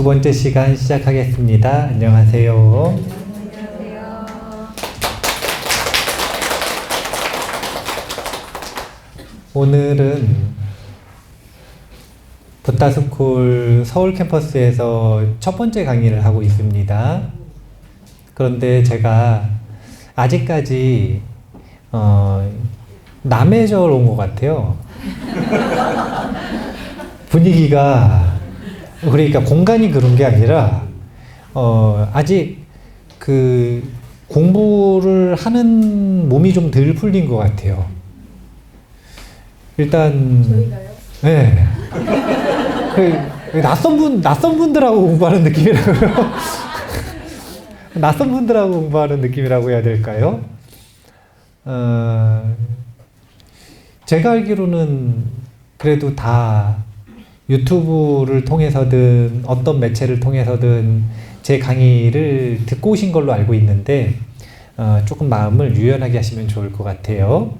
두 번째 시간 시작하겠습니다. 안녕하세요. 안녕하세요. 오늘은 부타스쿨 서울 캠퍼스에서 첫 번째 강의를 하고 있습니다. 그런데 제가 아직까지 남해절 온 것 같아요. 분위기가 그러니까 공간이 그런 게 아니라 아직 그 공부를 하는 몸이 좀 덜 풀린 것 같아요. 일단 저희가요? 네. 낯선 분들하고 공부하는 느낌이라고요. 낯선 분들하고 공부하는 느낌이라고 해야 될까요? 제가 알기로는 그래도 다 유튜브를 통해서든 어떤 매체를 통해서든 제 강의를 듣고 오신 걸로 알고 있는데 조금 마음을 유연하게 하시면 좋을 것 같아요.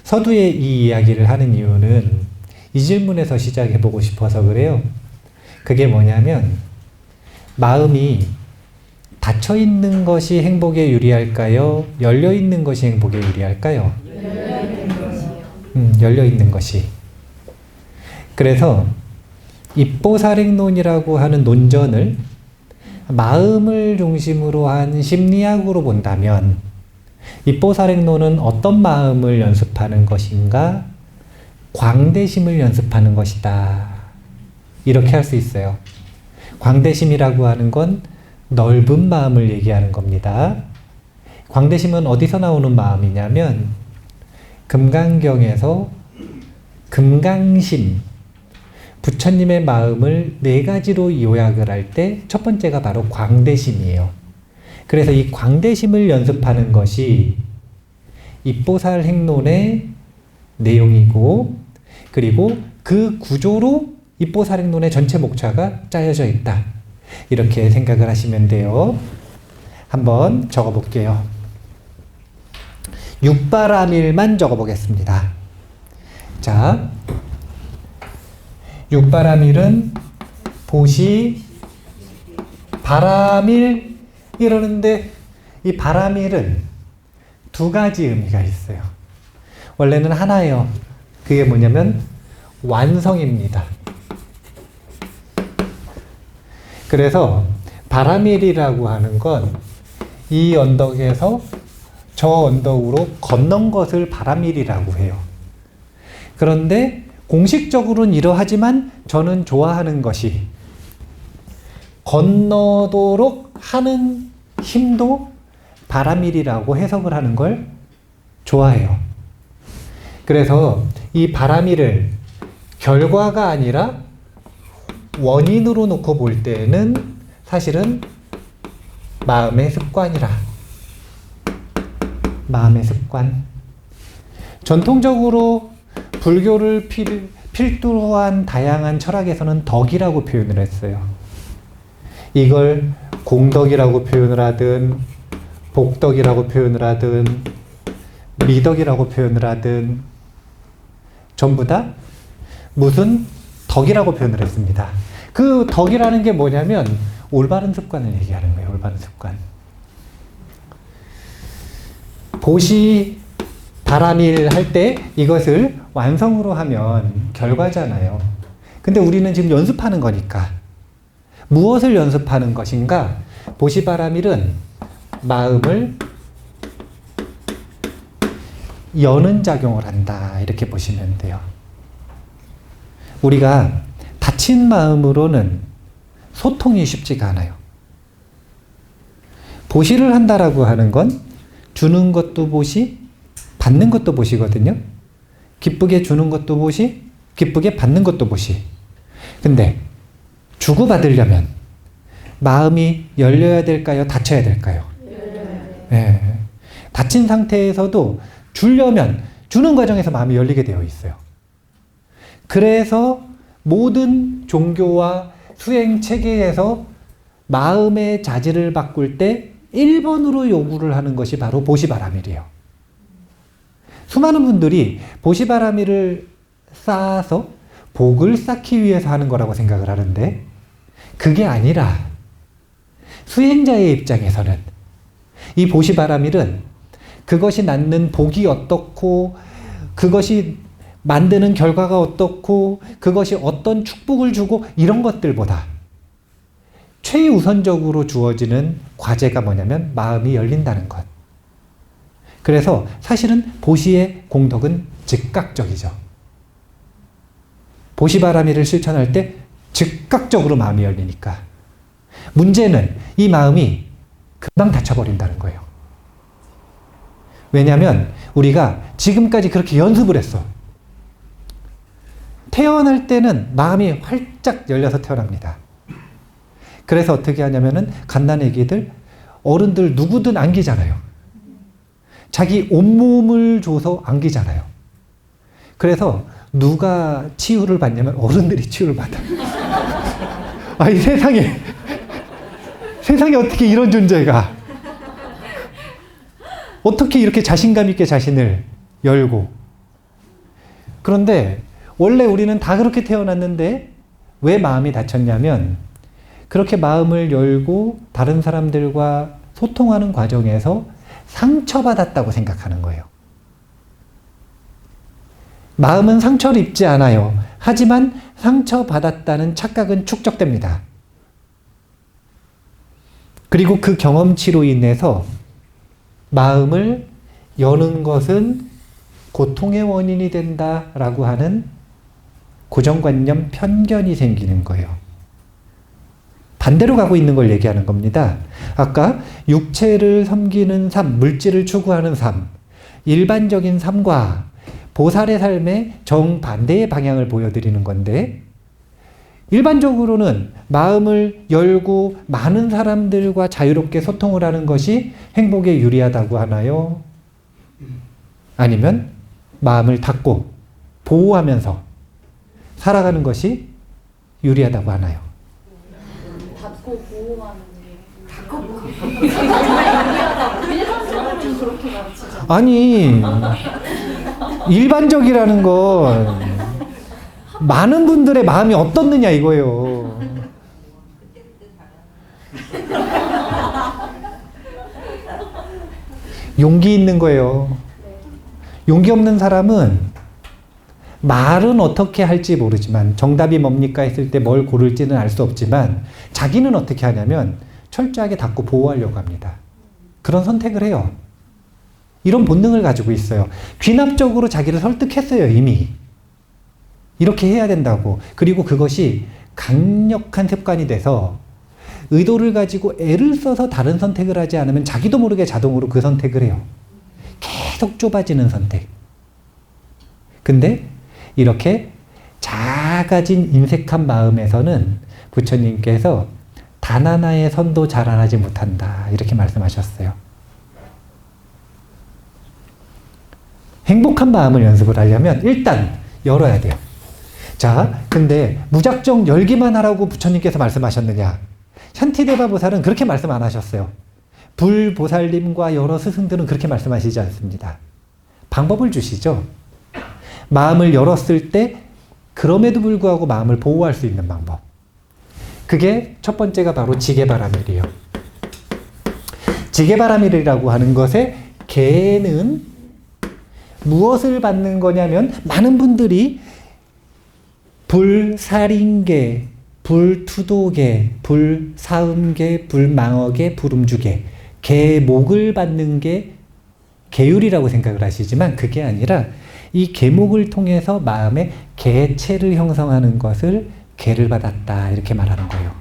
서두에 이 이야기를 하는 이유는 이 질문에서 시작해보고 싶어서 그래요. 그게 뭐냐면 마음이 닫혀있는 것이 행복에 유리할까요? 열려있는 것이 행복에 유리할까요? 열려있는 것이요. 열려있는 것이. 그래서 입보살행론이라고 하는 논전을 마음을 중심으로 한 심리학으로 본다면 입보살행론은 어떤 마음을 연습하는 것인가? 광대심을 연습하는 것이다. 이렇게 할 수 있어요. 광대심이라고 하는 건 넓은 마음을 얘기하는 겁니다. 광대심은 어디서 나오는 마음이냐면 금강경에서 금강심, 부처님의 마음을 네 가지로 요약을 할 때 첫 번째가 바로 광대심이에요. 그래서 이 광대심을 연습하는 것이 입보살 행론의 내용이고, 그리고 그 구조로 입보살 행론의 전체 목차가 짜여져 있다. 이렇게 생각을 하시면 돼요. 한번 적어볼게요. 육바라밀만 적어보겠습니다. 자, 육바라밀은 보시, 바라밀 이러는데 이 바라밀은 두 가지 의미가 있어요. 원래는 하나예요. 그게 뭐냐면 완성입니다. 그래서 바라밀이라고 하는 건 이 언덕에서 저 언덕으로 건넌 것을 바라밀이라고 해요. 그런데 공식적으로는 이러하지만 저는 좋아하는 것이 건너도록 하는 힘도 바라밀이라고 해석을 하는 걸 좋아해요. 그래서 이 바라밀을 결과가 아니라 원인으로 놓고 볼 때는 사실은 마음의 습관이라. 마음의 습관. 전통적으로 불교를 필두로 한 다양한 철학에서는 덕이라고 표현을 했어요. 이걸 공덕이라고 표현을 하든 복덕이라고 표현을 하든 미덕이라고 표현을 하든 전부 다 무슨 덕이라고 표현을 했습니다. 그 덕이라는 게 뭐냐면 올바른 습관을 얘기하는 거예요. 올바른 습관. 보시, 바라밀 할 때 이것을 완성으로 하면 결과잖아요. 근데 우리는 지금 연습하는 거니까 무엇을 연습하는 것인가? 보시, 바라밀은 마음을 여는 작용을 한다. 이렇게 보시면 돼요. 우리가 닫힌 마음으로는 소통이 쉽지가 않아요. 보시를 한다라고 하는 건 주는 것도 보시, 받는 것도 보시거든요. 기쁘게 주는 것도 보시, 기쁘게 받는 것도 보시. 근데 주고받으려면 마음이 열려야 될까요? 닫혀야 될까요? 네. 닫힌 상태에서도 주려면 주는 과정에서 마음이 열리게 되어 있어요. 그래서 모든 종교와 수행 체계에서 마음의 자질을 바꿀 때 1번으로 요구를 하는 것이 바로 보시바라밀이에요. 수많은 분들이 보시바라밀을 쌓아서 복을 쌓기 위해서 하는 거라고 생각을 하는데 그게 아니라 수행자의 입장에서는 이 보시바라밀은 그것이 낳는 복이 어떻고 그것이 만드는 결과가 어떻고 그것이 어떤 축복을 주고 이런 것들보다 최우선적으로 주어지는 과제가 뭐냐면 마음이 열린다는 것. 그래서 사실은 보시의 공덕은 즉각적이죠. 보시바라밀을 실천할 때 즉각적으로 마음이 열리니까. 문제는 이 마음이 금방 닫혀버린다는 거예요. 왜냐하면 우리가 지금까지 그렇게 연습을 했어. 태어날 때는 마음이 활짝 열려서 태어납니다. 그래서 어떻게 하냐면은 갓난아기들, 어른들 누구든 안기잖아요. 자기 온몸을 줘서 안기잖아요. 그래서 누가 치유를 받냐면 어른들이 치유를 받아요. 이 세상에 어떻게 이런 존재가 어떻게 이렇게 자신감 있게 자신을 열고. 그런데 원래 우리는 다 그렇게 태어났는데 왜 마음이 닫혔냐면 그렇게 마음을 열고 다른 사람들과 소통하는 과정에서 상처받았다고 생각하는 거예요. 마음은 상처를 입지 않아요. 하지만 상처받았다는 착각은 축적됩니다. 그리고 그 경험치로 인해서 마음을 여는 것은 고통의 원인이 된다라고 하는 고정관념, 편견이 생기는 거예요. 반대로 가고 있는 걸 얘기하는 겁니다. 아까 육체를 섬기는 삶, 물질을 추구하는 삶, 일반적인 삶과 보살의 삶의 정반대의 방향을 보여드리는 건데, 일반적으로는 마음을 열고 많은 사람들과 자유롭게 소통을 하는 것이 행복에 유리하다고 하나요? 아니면 마음을 닫고 보호하면서 살아가는 것이 유리하다고 하나요? 닫고 보호하는 게. 닫고 보호하는 일반적으로는 그렇게 가르치죠. 아니, 일반적이라는 건 많은 분들의 마음이 어떻느냐 이거예요. 용기 있는 거예요. 용기 없는 사람은 말은 어떻게 할지 모르지만 정답이 뭡니까 했을 때 뭘 고를지는 알 수 없지만 자기는 어떻게 하냐면 철저하게 닫고 보호하려고 합니다. 그런 선택을 해요. 이런 본능을 가지고 있어요. 귀납적으로 자기를 설득했어요, 이미. 이렇게 해야 된다고. 그리고 그것이 강력한 습관이 돼서 의도를 가지고 애를 써서 다른 선택을 하지 않으면 자기도 모르게 자동으로 그 선택을 해요. 계속 좁아지는 선택. 근데 이렇게 작아진 인색한 마음에서는 부처님께서 단 하나의 선도 자라나지 못한다. 이렇게 말씀하셨어요. 행복한 마음을 연습을 하려면 일단 열어야 돼요. 자, 근데 무작정 열기만 하라고 부처님께서 말씀하셨느냐? 샨티데바 보살은 그렇게 말씀 안 하셨어요. 불보살님과 여러 스승들은 그렇게 말씀하시지 않습니다. 방법을 주시죠. 마음을 열었을 때 그럼에도 불구하고 마음을 보호할 수 있는 방법. 그게 첫 번째가 바로 지게바라밀이에요. 지게바라밀이라고 하는 것의 개는 무엇을 받는 거냐면 많은 분들이 불살인계, 불투도계, 불사음계, 불망어계, 불음주계, 계목을 받는 게 계율이라고 생각을 하시지만 그게 아니라 이 계목을 통해서 마음의 개체를 형성하는 것을 계를 받았다 이렇게 말하는 거예요.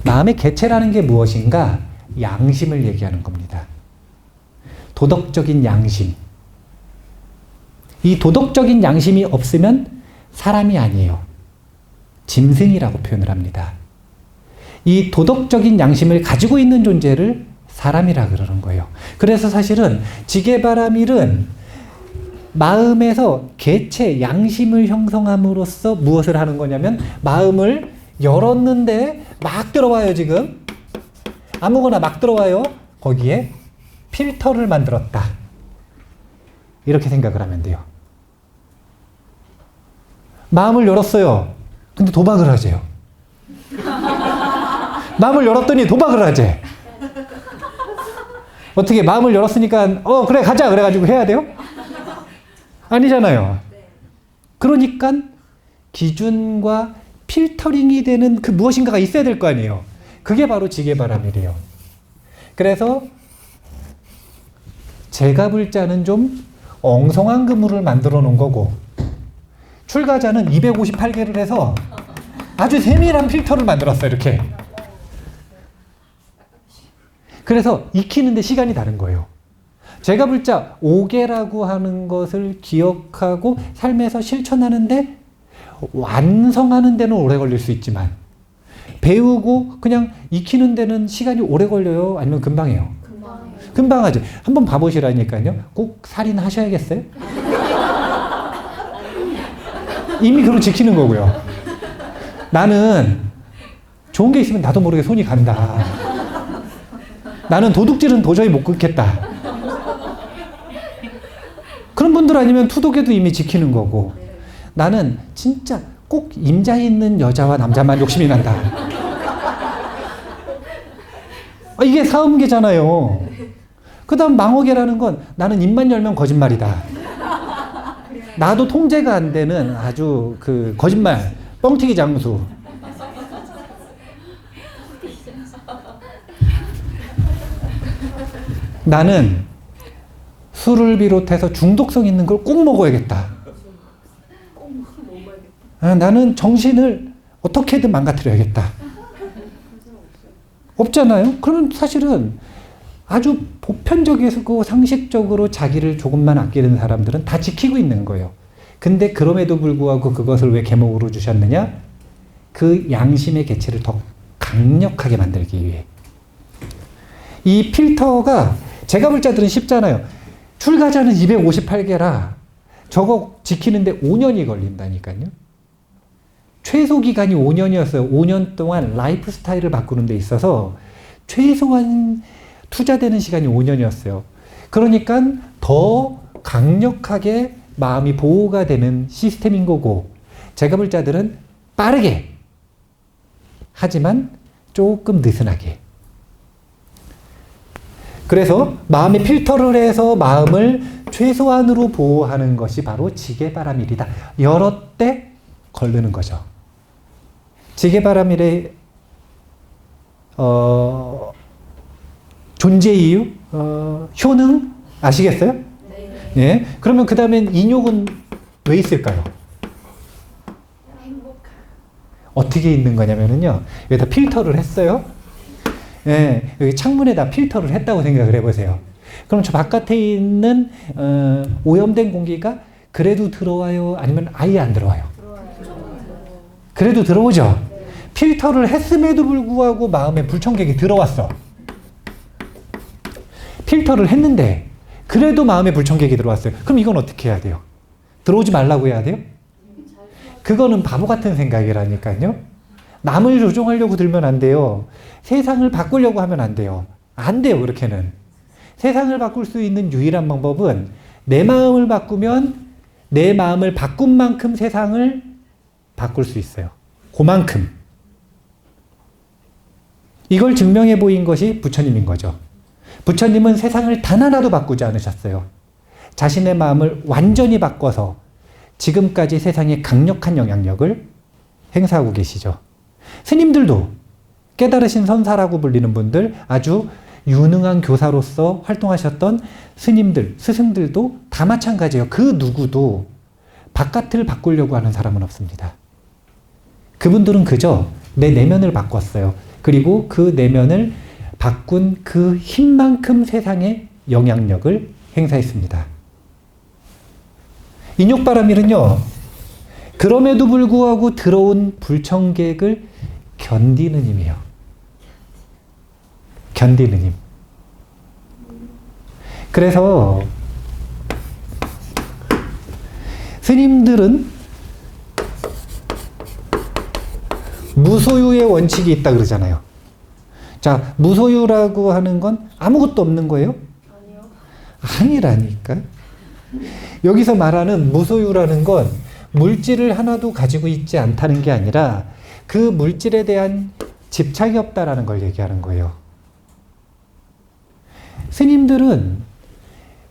마음의 개체라는 게 무엇인가? 양심을 얘기하는 겁니다. 도덕적인 양심. 이 도덕적인 양심이 없으면 사람이 아니에요. 짐승이라고 표현을 합니다. 이 도덕적인 양심을 가지고 있는 존재를 사람이라 그러는 거예요. 그래서 사실은 지게바라밀은 마음에서 개체, 양심을 형성함으로써 무엇을 하는 거냐면 마음을 열었는데 막 들어와요 지금. 아무거나 막 들어와요. 거기에 필터를 만들었다. 이렇게 생각을 하면 돼요. 마음을 열었어요. 근데 도박을 하세요. 마음을 열었더니 도박을 하지. 어떻게 마음을 열었으니까 그래 가자 그래가지고 해야 돼요? 아니잖아요. 그러니까 기준과 필터링이 되는 그 무엇인가가 있어야 될 거 아니에요. 그게 바로 지게바람이래요. 그래서 제갑을자는 좀 엉성한 그물을 만들어 놓은 거고, 출가자는 258개를 해서 아주 세밀한 필터를 만들었어요. 이렇게. 그래서 익히는데 시간이 다른 거예요. 제갑을자 5개라고 하는 것을 기억하고 삶에서 실천하는데 완성하는 데는 오래 걸릴 수 있지만, 배우고 그냥 익히는 데는 시간이 오래 걸려요? 아니면 금방 해요? 금방 하죠. 한번 봐보시라니까요. 꼭 살인하셔야겠어요? 이미 그걸 지키는 거고요. 나는 좋은 게 있으면 나도 모르게 손이 간다. 나는 도둑질은 도저히 못 끊겠다. 그런 분들 아니면 투독에도 이미 지키는 거고, 나는 진짜 꼭 임자 있는 여자와 남자만 욕심이 난다. 이게 사음계잖아요. 그 다음 망어계라는 건 나는 입만 열면 거짓말이다. 나도 통제가 안 되는 아주 그 거짓말, 뻥튀기 장수. 나는 술을 비롯해서 중독성 있는 걸 꼭 먹어야겠다. 나는 정신을 어떻게든 망가뜨려야겠다. 없잖아요? 그러면 사실은 아주 보편적이고 상식적으로 자기를 조금만 아끼는 사람들은 다 지키고 있는 거예요. 근데 그럼에도 불구하고 그것을 왜 계목으로 주셨느냐? 그 양심의 개체를 더 강력하게 만들기 위해. 이 필터가 제갑을자들은 쉽잖아요. 출가자는 258개라 저거 지키는데 5년이 걸린다니까요. 최소 기간이 5년이었어요. 5년 동안 라이프 스타일을 바꾸는 데 있어서 최소한 투자되는 시간이 5년이었어요. 그러니까 더 강력하게 마음이 보호가 되는 시스템인 거고, 제갑을자들은 빠르게 하지만 조금 느슨하게. 그래서 마음의 필터를 해서 마음을 최소한으로 보호하는 것이 바로 지게바람일이다. 여러 때 걸르는 거죠. 지게바람일의 존재 이유, 효능 아시겠어요? 네. 예. 그러면 그 다음엔 인욕은 왜 있을까요? 어떻게 있는 거냐면요. 여기다 필터를 했어요. 예, 여기 창문에다 필터를 했다고 생각을 해보세요. 그럼 저 바깥에 있는 오염된 공기가 그래도 들어와요? 아니면 아예 안 들어와요? 그래도 들어오죠? 필터를 했음에도 불구하고 마음에 불청객이 들어왔어. 필터를 했는데 그래도 마음에 불청객이 들어왔어요. 그럼 이건 어떻게 해야 돼요? 들어오지 말라고 해야 돼요? 그거는 바보 같은 생각이라니까요. 남을 조종하려고 들면 안 돼요. 세상을 바꾸려고 하면 안 돼요. 안 돼요, 그렇게는. 세상을 바꿀 수 있는 유일한 방법은 내 마음을 바꾸면 내 마음을 바꾼 만큼 세상을 바꿀 수 있어요. 그만큼. 이걸 증명해 보인 것이 부처님인 거죠. 부처님은 세상을 단 하나도 바꾸지 않으셨어요. 자신의 마음을 완전히 바꿔서 지금까지 세상에 강력한 영향력을 행사하고 계시죠. 스님들도 깨달으신 선사라고 불리는 분들, 아주 유능한 교사로서 활동하셨던 스님들, 스승들도 다 마찬가지예요. 그 누구도 바깥을 바꾸려고 하는 사람은 없습니다. 그분들은 그저 내 내면을 바꿨어요. 그리고 그 내면을 바꾼 그 힘만큼 세상에 영향력을 행사했습니다. 인욕바람일은요, 그럼에도 불구하고 들어온 불청객을 견디는 힘이에요. 견디는 힘. 그래서 스님들은 무소유의 원칙이 있다 그러잖아요. 자, 무소유라고 하는 건 아무것도 없는 거예요? 아니요. 아니라니까. 여기서 말하는 무소유라는 건 물질을 하나도 가지고 있지 않다는 게 아니라 그 물질에 대한 집착이 없다라는 걸 얘기하는 거예요. 스님들은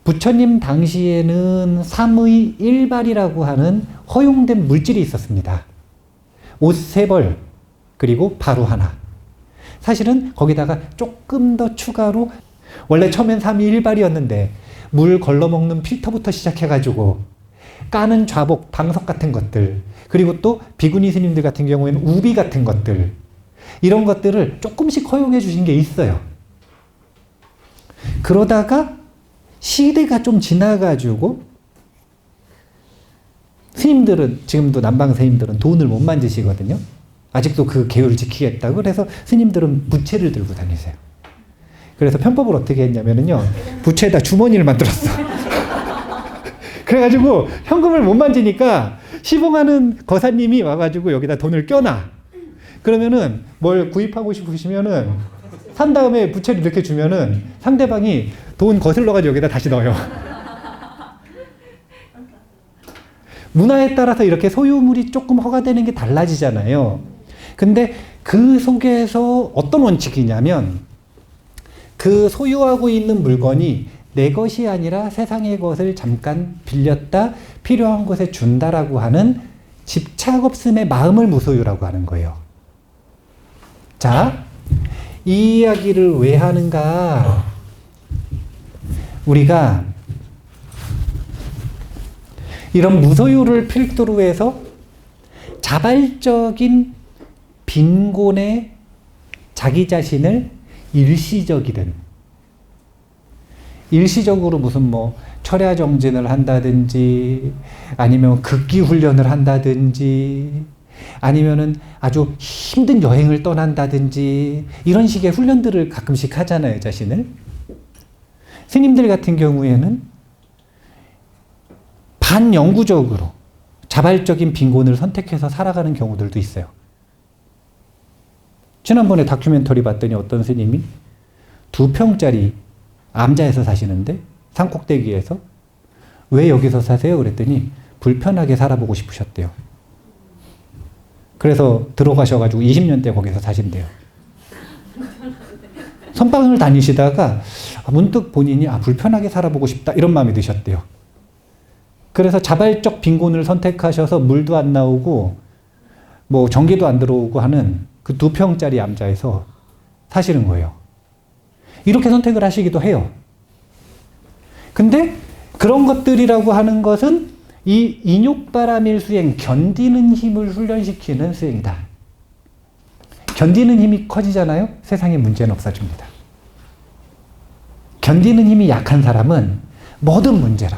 부처님 당시에는 삼의 일발이라고 하는 허용된 물질이 있었습니다. 옷 3벌, 그리고 바루 하나. 사실은 거기다가 조금 더 추가로 원래 처음엔 삼의 일발이었는데 물 걸러먹는 필터부터 시작해가지고 까는 좌복, 방석 같은 것들, 그리고 또 비구니 스님들 같은 경우에는 우비 같은 것들, 이런 것들을 조금씩 허용해 주신 게 있어요. 그러다가 시대가 좀 지나가지고 스님들은, 지금도 남방 스님들은 돈을 못 만지시거든요. 아직도 그 계율을 지키겠다고. 그래서 스님들은 부채를 들고 다니세요. 그래서 편법을 어떻게 했냐면요, 부채에다 주머니를 만들었어. 그래가지고 현금을 못 만지니까 시봉하는 거사님이 와가지고 여기다 돈을 껴놔. 그러면은 뭘 구입하고 싶으시면은 산 다음에 부채를 이렇게 주면은 상대방이 돈 거슬러가지고 여기다 다시 넣어요. 문화에 따라서 이렇게 소유물이 조금 허가되는 게 달라지잖아요. 근데 그 속에서 어떤 원칙이냐면, 그 소유하고 있는 물건이 내 것이 아니라 세상의 것을 잠깐 빌렸다, 필요한 곳에 준다라고 하는 집착 없음의 마음을 무소유라고 하는 거예요. 자, 이 이야기를 왜 하는가? 우리가 이런 무소유를 필두로 해서 자발적인 빈곤에 자기 자신을 일시적으로 무슨 뭐 철야 정진을 한다든지, 아니면 극기 훈련을 한다든지, 아니면은 아주 힘든 여행을 떠난다든지, 이런 식의 훈련들을 가끔씩 하잖아요, 자신을. 스님들 같은 경우에는 반영구적으로 자발적인 빈곤을 선택해서 살아가는 경우들도 있어요. 지난번에 다큐멘터리 봤더니 어떤 스님이 2평짜리 암자에서 사시는데, 산꼭대기에서 왜 여기서 사세요? 그랬더니 불편하게 살아보고 싶으셨대요. 그래서 들어가셔가지고 20년대 거기서 사신대요. 선방을 다니시다가 문득 본인이 불편하게 살아보고 싶다, 이런 마음이 드셨대요. 그래서 자발적 빈곤을 선택하셔서 물도 안 나오고 뭐 전기도 안 들어오고 하는 그 2평짜리 암자에서 사시는 거예요. 이렇게 선택을 하시기도 해요. 근데 그런 것들이라고 하는 것은 이 인욕바람일 수행, 견디는 힘을 훈련시키는 수행이다. 견디는 힘이 커지잖아요? 세상에 문제는 없어집니다. 견디는 힘이 약한 사람은 뭐든 문제라.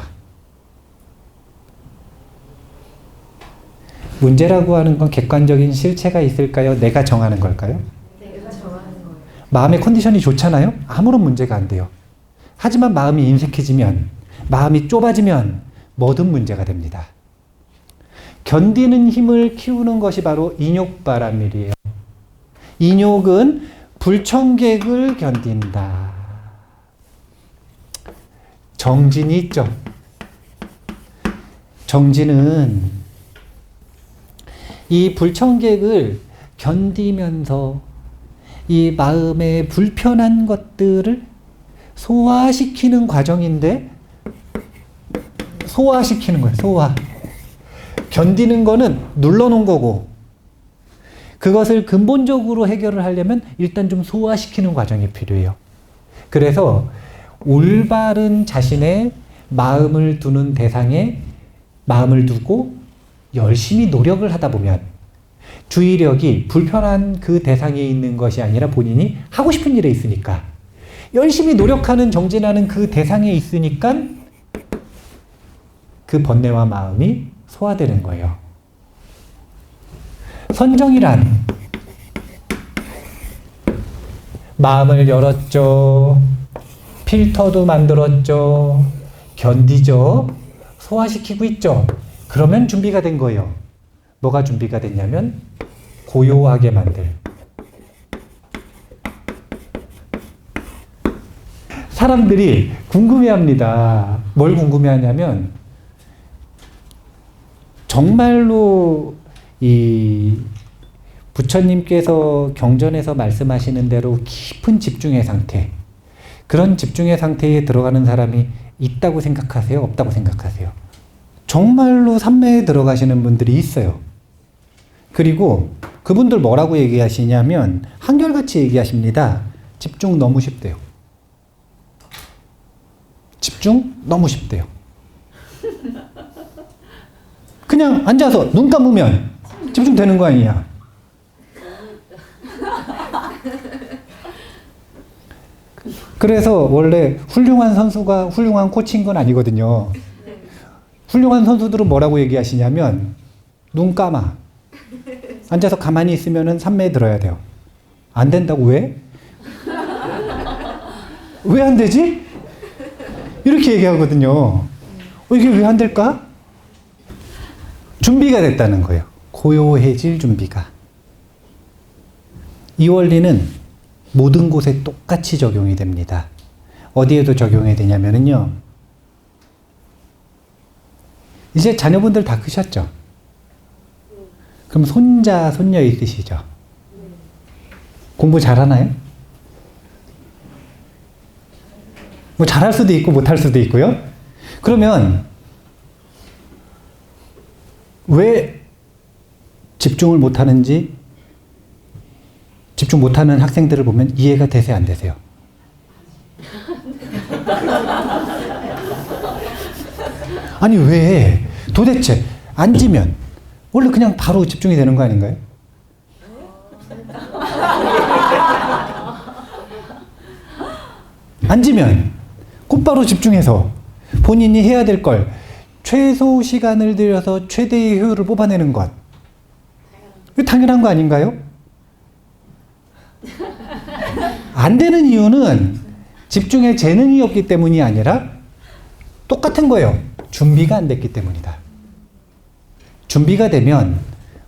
문제라고 하는 건 객관적인 실체가 있을까요? 내가 정하는 걸까요? 내가 정하는 거예요. 마음의 컨디션이 좋잖아요? 아무런 문제가 안 돼요. 하지만 마음이 인색해지면, 마음이 좁아지면 뭐든 문제가 됩니다. 견디는 힘을 키우는 것이 바로 인욕바람일이에요. 인욕은 불청객을 견딘다. 정진이 있죠. 정진은 이 불청객을 견디면서 이 마음의 불편한 것들을 소화시키는 과정인데, 소화시키는 거예요. 소화. 견디는 거는 눌러놓은 거고, 그것을 근본적으로 해결을 하려면 일단 좀 소화시키는 과정이 필요해요. 그래서 올바른 자신의 마음을 두는 대상에 마음을 두고 열심히 노력을 하다 보면 주의력이 불편한 그 대상에 있는 것이 아니라 본인이 하고 싶은 일에 있으니까, 열심히 노력하는, 정진하는 그 대상에 있으니까 그 번뇌와 마음이 소화되는 거예요. 선정이란 마음을 열었죠. 필터도 만들었죠. 견디죠. 소화시키고 있죠. 그러면 준비가 된 거예요. 뭐가 준비가 됐냐면 고요하게 만들. 사람들이 궁금해합니다. 뭘 궁금해하냐면 정말로 이 부처님께서 경전에서 말씀하시는 대로 깊은 집중의 상태, 그런 집중의 상태에 들어가는 사람이 있다고 생각하세요? 없다고 생각하세요? 정말로 삼매에 들어가시는 분들이 있어요. 그리고 그분들 뭐라고 얘기하시냐면 한결같이 얘기하십니다. 집중 너무 쉽대요. 집중 너무 쉽대요. 그냥 앉아서 눈 감으면 집중되는 거 아니냐. 그래서 원래 훌륭한 선수가 훌륭한 코치인 건 아니거든요. 훌륭한 선수들은 뭐라고 얘기하시냐면 눈 감아. 앉아서 가만히 있으면은 삼매에 들어야 돼요. 안 된다고 왜? 왜 안 되지? 이렇게 얘기하거든요. 이게 왜 안 될까? 준비가 됐다는 거예요. 고요해질 준비가. 이 원리는 모든 곳에 똑같이 적용이 됩니다. 어디에도 적용이 되냐면요. 이제 자녀분들 다 크셨죠? 그럼 손자, 손녀 있으시죠? 공부 잘하나요? 뭐 잘할 수도 있고 못할 수도 있고요. 그러면 왜 집중을 못하는지, 집중 못하는 학생들을 보면 이해가 되세요, 안 되세요? 아니 왜 도대체 앉으면 원래 그냥 바로 집중이 되는 거 아닌가요? 앉으면 곧바로 집중해서 본인이 해야 될 걸 최소 시간을 들여서 최대의 효율을 뽑아내는 것. 이거 당연한 거 아닌가요? 안 되는 이유는 집중에 재능이 없기 때문이 아니라 똑같은 거예요. 준비가 안 됐기 때문이다. 준비가 되면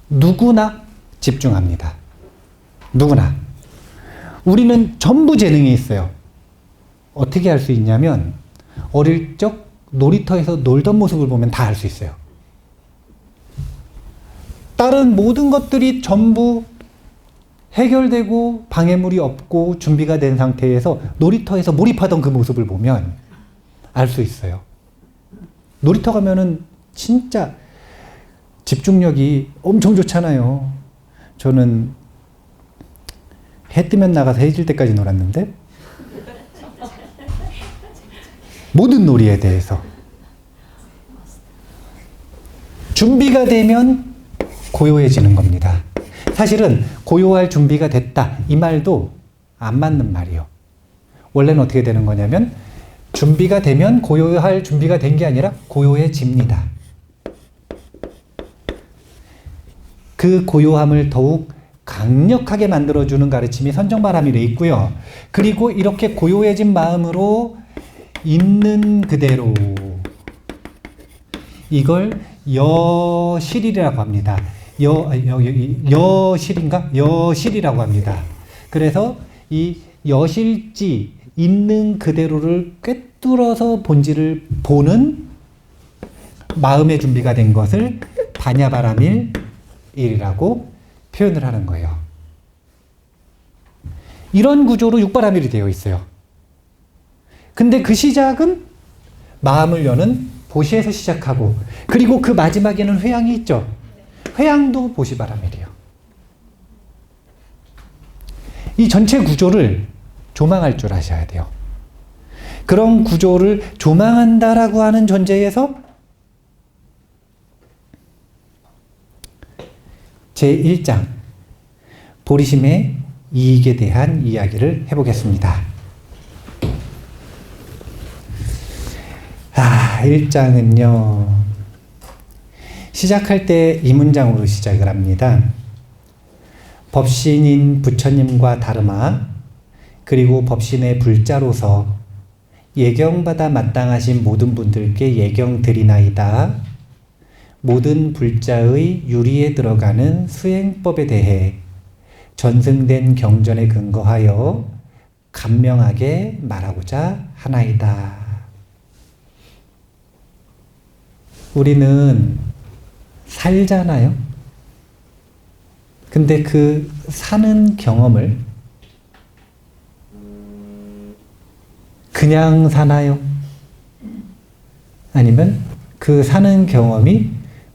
누구나 집중합니다. 누구나. 우리는 전부 재능이 있어요. 어떻게 할 수 있냐면 어릴 적 놀이터에서 놀던 모습을 보면 다 알 수 있어요. 다른 모든 것들이 전부 해결되고 방해물이 없고 준비가 된 상태에서 놀이터에서 몰입하던 그 모습을 보면 알 수 있어요. 놀이터 가면은 진짜 집중력이 엄청 좋잖아요. 저는 해 뜨면 나가서 해 질 때까지 놀았는데 모든 놀이에 대해서 준비가 되면 고요해지는 겁니다. 사실은 고요할 준비가 됐다 이 말도 안 맞는 말이에요. 원래는 어떻게 되는 거냐면 준비가 되면 고요할 준비가 된 게 아니라 고요해집니다. 그 고요함을 더욱 강력하게 만들어주는 가르침이 선정바람이래 있고요. 그리고 이렇게 고요해진 마음으로 있는 그대로, 이걸 여실이라고 합니다. 여실인가? 여실이라고 합니다. 그래서 이 여실지, 있는 그대로를 꿰뚫어서 본질을 보는 마음의 준비가 된 것을 반야바라밀이라고 표현을 하는 거예요. 이런 구조로 육바라밀이 되어 있어요. 근데 그 시작은 마음을 여는 보시에서 시작하고, 그리고 그 마지막에는 회양이 있죠. 회양도 보시바라밀이에요. 이 전체 구조를 조망할 줄 아셔야 돼요. 그런 구조를 조망한다라고 하는 전제에서 제1장 보리심의 이익에 대한 이야기를 해보겠습니다. 1장은요, 시작할 때 이 문장으로 시작을 합니다. 법신인 부처님과 다르마, 그리고 법신의 불자로서 예경받아 마땅하신 모든 분들께 예경드리나이다. 모든 불자의 유리에 들어가는 수행법에 대해 전승된 경전에 근거하여 간명하게 말하고자 하나이다. 우리는 살잖아요. 근데 그 사는 경험을 그냥 사나요? 아니면 그 사는 경험이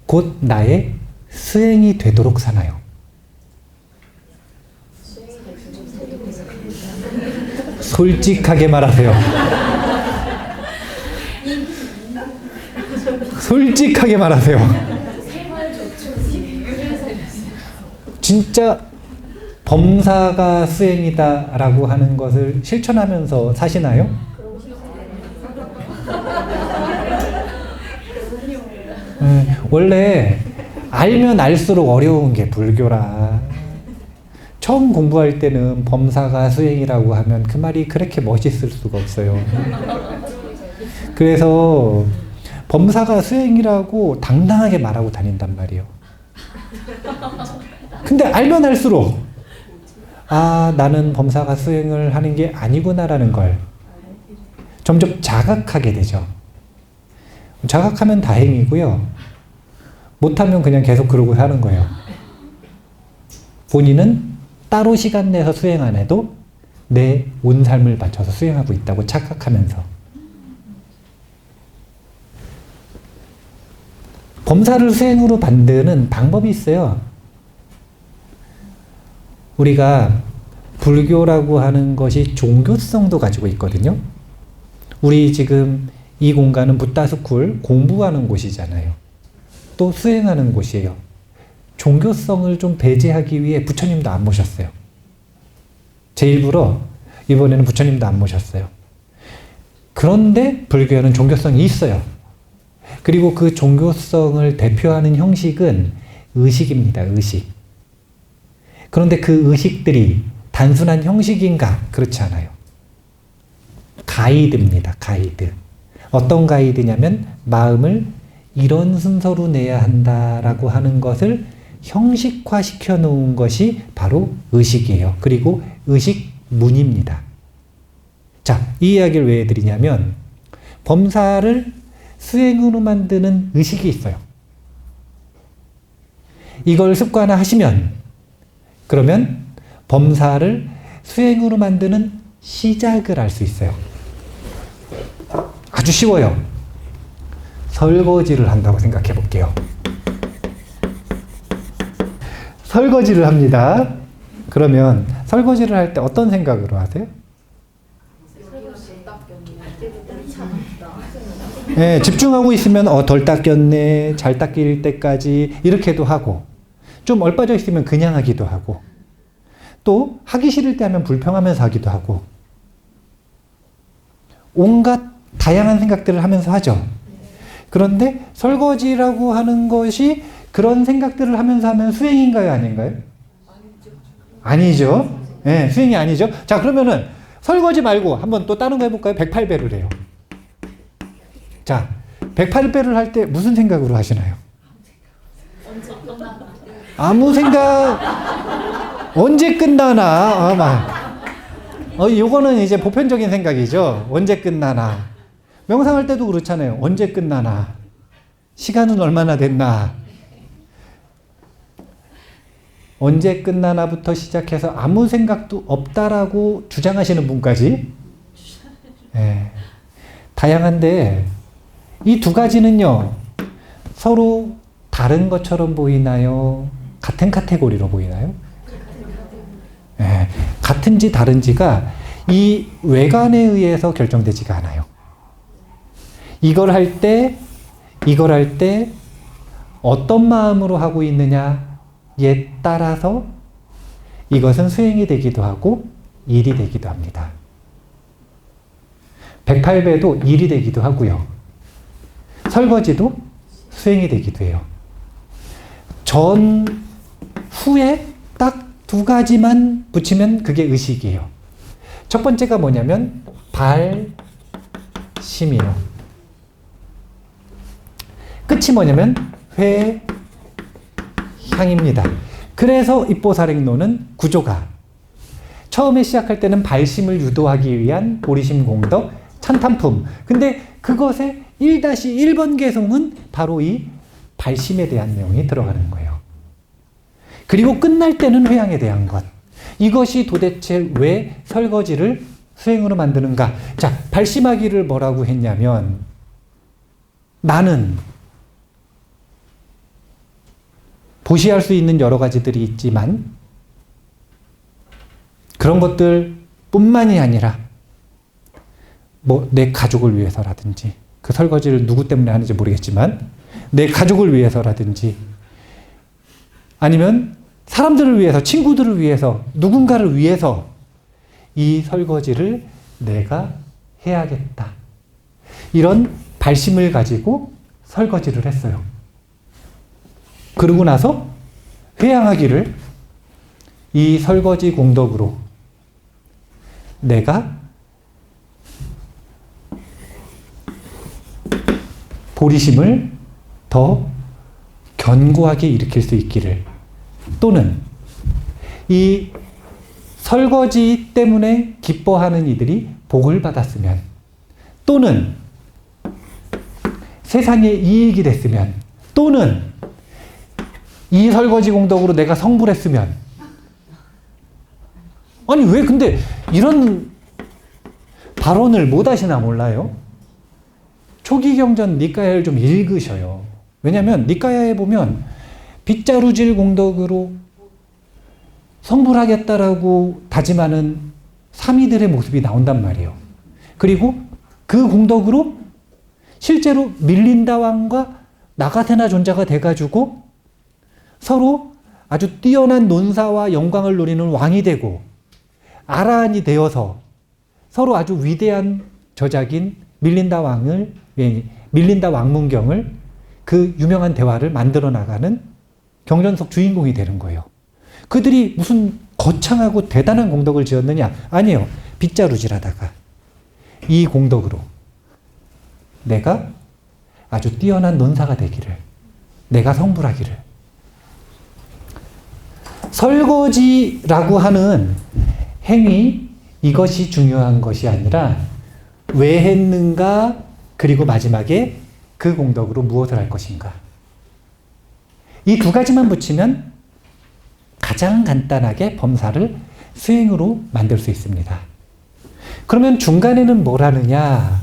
곧 나의 수행이 되도록 사나요? 솔직하게 말하세요. 솔직하게 말하세요. 진짜 범사가 수행이다라고 하는 것을 실천하면서 사시나요? 원래 알면 알수록 어려운 게 불교라. 처음 공부할 때는 범사가 수행이라고 하면 그 말이 그렇게 멋있을 수가 없어요. 그래서 범사가 수행이라고 당당하게 말하고 다닌단 말이에요. 근데 알면 알수록 나는 범사가 수행을 하는 게 아니구나라는 걸 점점 자각하게 되죠. 자각하면 다행이고요. 못하면 그냥 계속 그러고 사는 거예요. 본인은 따로 시간 내서 수행 안 해도 내 온 삶을 바쳐서 수행하고 있다고 착각하면서. 범사를 수행으로 만드는 방법이 있어요. 우리가 불교라고 하는 것이 종교성도 가지고 있거든요. 우리 지금 이 공간은 붓다스쿨 공부하는 곳이잖아요. 또 수행하는 곳이에요. 종교성을 좀 배제하기 위해 부처님도 안 모셨어요. 제 일부러 이번에는 부처님도 안 모셨어요. 그런데 불교에는 종교성이 있어요. 그리고 그 종교성을 대표하는 형식은 의식입니다. 의식. 그런데 그 의식들이 단순한 형식인가? 그렇지 않아요. 가이드입니다. 가이드. 어떤 가이드냐면 마음을 이런 순서로 내야 한다라고 하는 것을 형식화 시켜 놓은 것이 바로 의식이에요. 그리고 의식문입니다. 자, 이 이야기를 왜 해드리냐면 범사를 수행으로 만드는 의식이 있어요. 이걸 습관화하시면 그러면 범사를 수행으로 만드는 시작을 할 수 있어요. 아주 쉬워요. 설거지를 한다고 생각해 볼게요. 설거지를 합니다. 그러면 설거지를 할 때 어떤 생각으로 하세요? 네, 집중하고 있으면 덜 닦였네, 잘 닦일 때까지 이렇게도 하고, 좀 얼빠져 있으면 그냥 하기도 하고, 또 하기 싫을 때 하면 불평하면서 하기도 하고, 온갖 다양한 생각들을 하면서 하죠. 그런데 설거지라고 하는 것이 그런 생각들을 하면서 하면 수행인가요? 아닌가요? 아니죠. 네, 수행이 아니죠. 자, 그러면은 설거지 말고 한번 또 다른 거 해볼까요? 108배를 해요. 자, 108배를 할 때 무슨 생각으로 하시나요? 아무 생각, 언제 끝나나. 요거는 이제 보편적인 생각이죠. 언제 끝나나. 명상할 때도 그렇잖아요. 언제 끝나나. 시간은 얼마나 됐나. 언제 끝나나부터 시작해서 아무 생각도 없다라고 주장하시는 분까지. 네. 다양한데 이 두 가지는요. 서로 다른 것처럼 보이나요? 같은 카테고리로 보이나요? 네. 같은지 다른지가 이 외관에 의해서 결정되지가 않아요. 이걸 할 때 어떤 마음으로 하고 있느냐에 따라서 이것은 수행이 되기도 하고 일이 되기도 합니다. 108배도 일이 되기도 하고요. 설거지도 수행이 되기도 해요. 전, 후에 딱 두 가지만 붙이면 그게 의식이에요. 첫 번째가 뭐냐면 발심이에요. 끝이 뭐냐면 회향입니다. 그래서 입보살행론은 구조가 처음에 시작할 때는 발심을 유도하기 위한 보리심 공덕 찬탄품. 근데 그것의 1-1번 개송은 바로 이 발심에 대한 내용이 들어가는 거예요. 그리고 끝날 때는 회양에 대한 것. 이것이 도대체 왜 설거지를 수행으로 만드는가? 자, 발심하기를 뭐라고 했냐면 나는 보시할 수 있는 여러 가지들이 있지만 그런 것들 뿐만이 아니라 뭐 내 가족을 위해서라든지 그 설거지를 누구 때문에 하는지 모르겠지만 내 가족을 위해서라든지 아니면 사람들을 위해서, 친구들을 위해서, 누군가를 위해서 이 설거지를 내가 해야겠다. 이런 발심을 가지고 설거지를 했어요. 그러고 나서 회양하기를 이 설거지 공덕으로 내가 보리심을 더 견고하게 일으킬 수 있기를, 또는 이 설거지 때문에 기뻐하는 이들이 복을 받았으면, 또는 세상에 이익이 됐으면, 또는 이 설거지 공덕으로 내가 성불했으면. 아니 왜 근데 이런 발언을 못 하시나 몰라요? 초기경전 니까야를 좀 읽으셔요. 왜냐하면 니까야에 보면 빗자루질 공덕으로 성불하겠다라고 다짐하는 사미들의 모습이 나온단 말이에요. 그리고 그 공덕으로 실제로 밀린다 왕과 나가세나 존자가 돼가지고 서로 아주 뛰어난 논사와 영광을 누리는 왕이 되고 아라한이 되어서 서로 아주 위대한 저작인 밀린다 왕문경을, 그 유명한 대화를 만들어 나가는 경전석 주인공이 되는 거예요. 그들이 무슨 거창하고 대단한 공덕을 지었느냐? 아니에요. 빗자루질하다가 이 공덕으로 내가 아주 뛰어난 논사가 되기를, 내가 성불하기를. 설거지라고 하는 행위, 이것이 중요한 것이 아니라 왜 했는가, 그리고 마지막에 그 공덕으로 무엇을 할 것인가. 이 두 가지만 붙이면 가장 간단하게 범사를 수행으로 만들 수 있습니다. 그러면 중간에는 뭘 하느냐?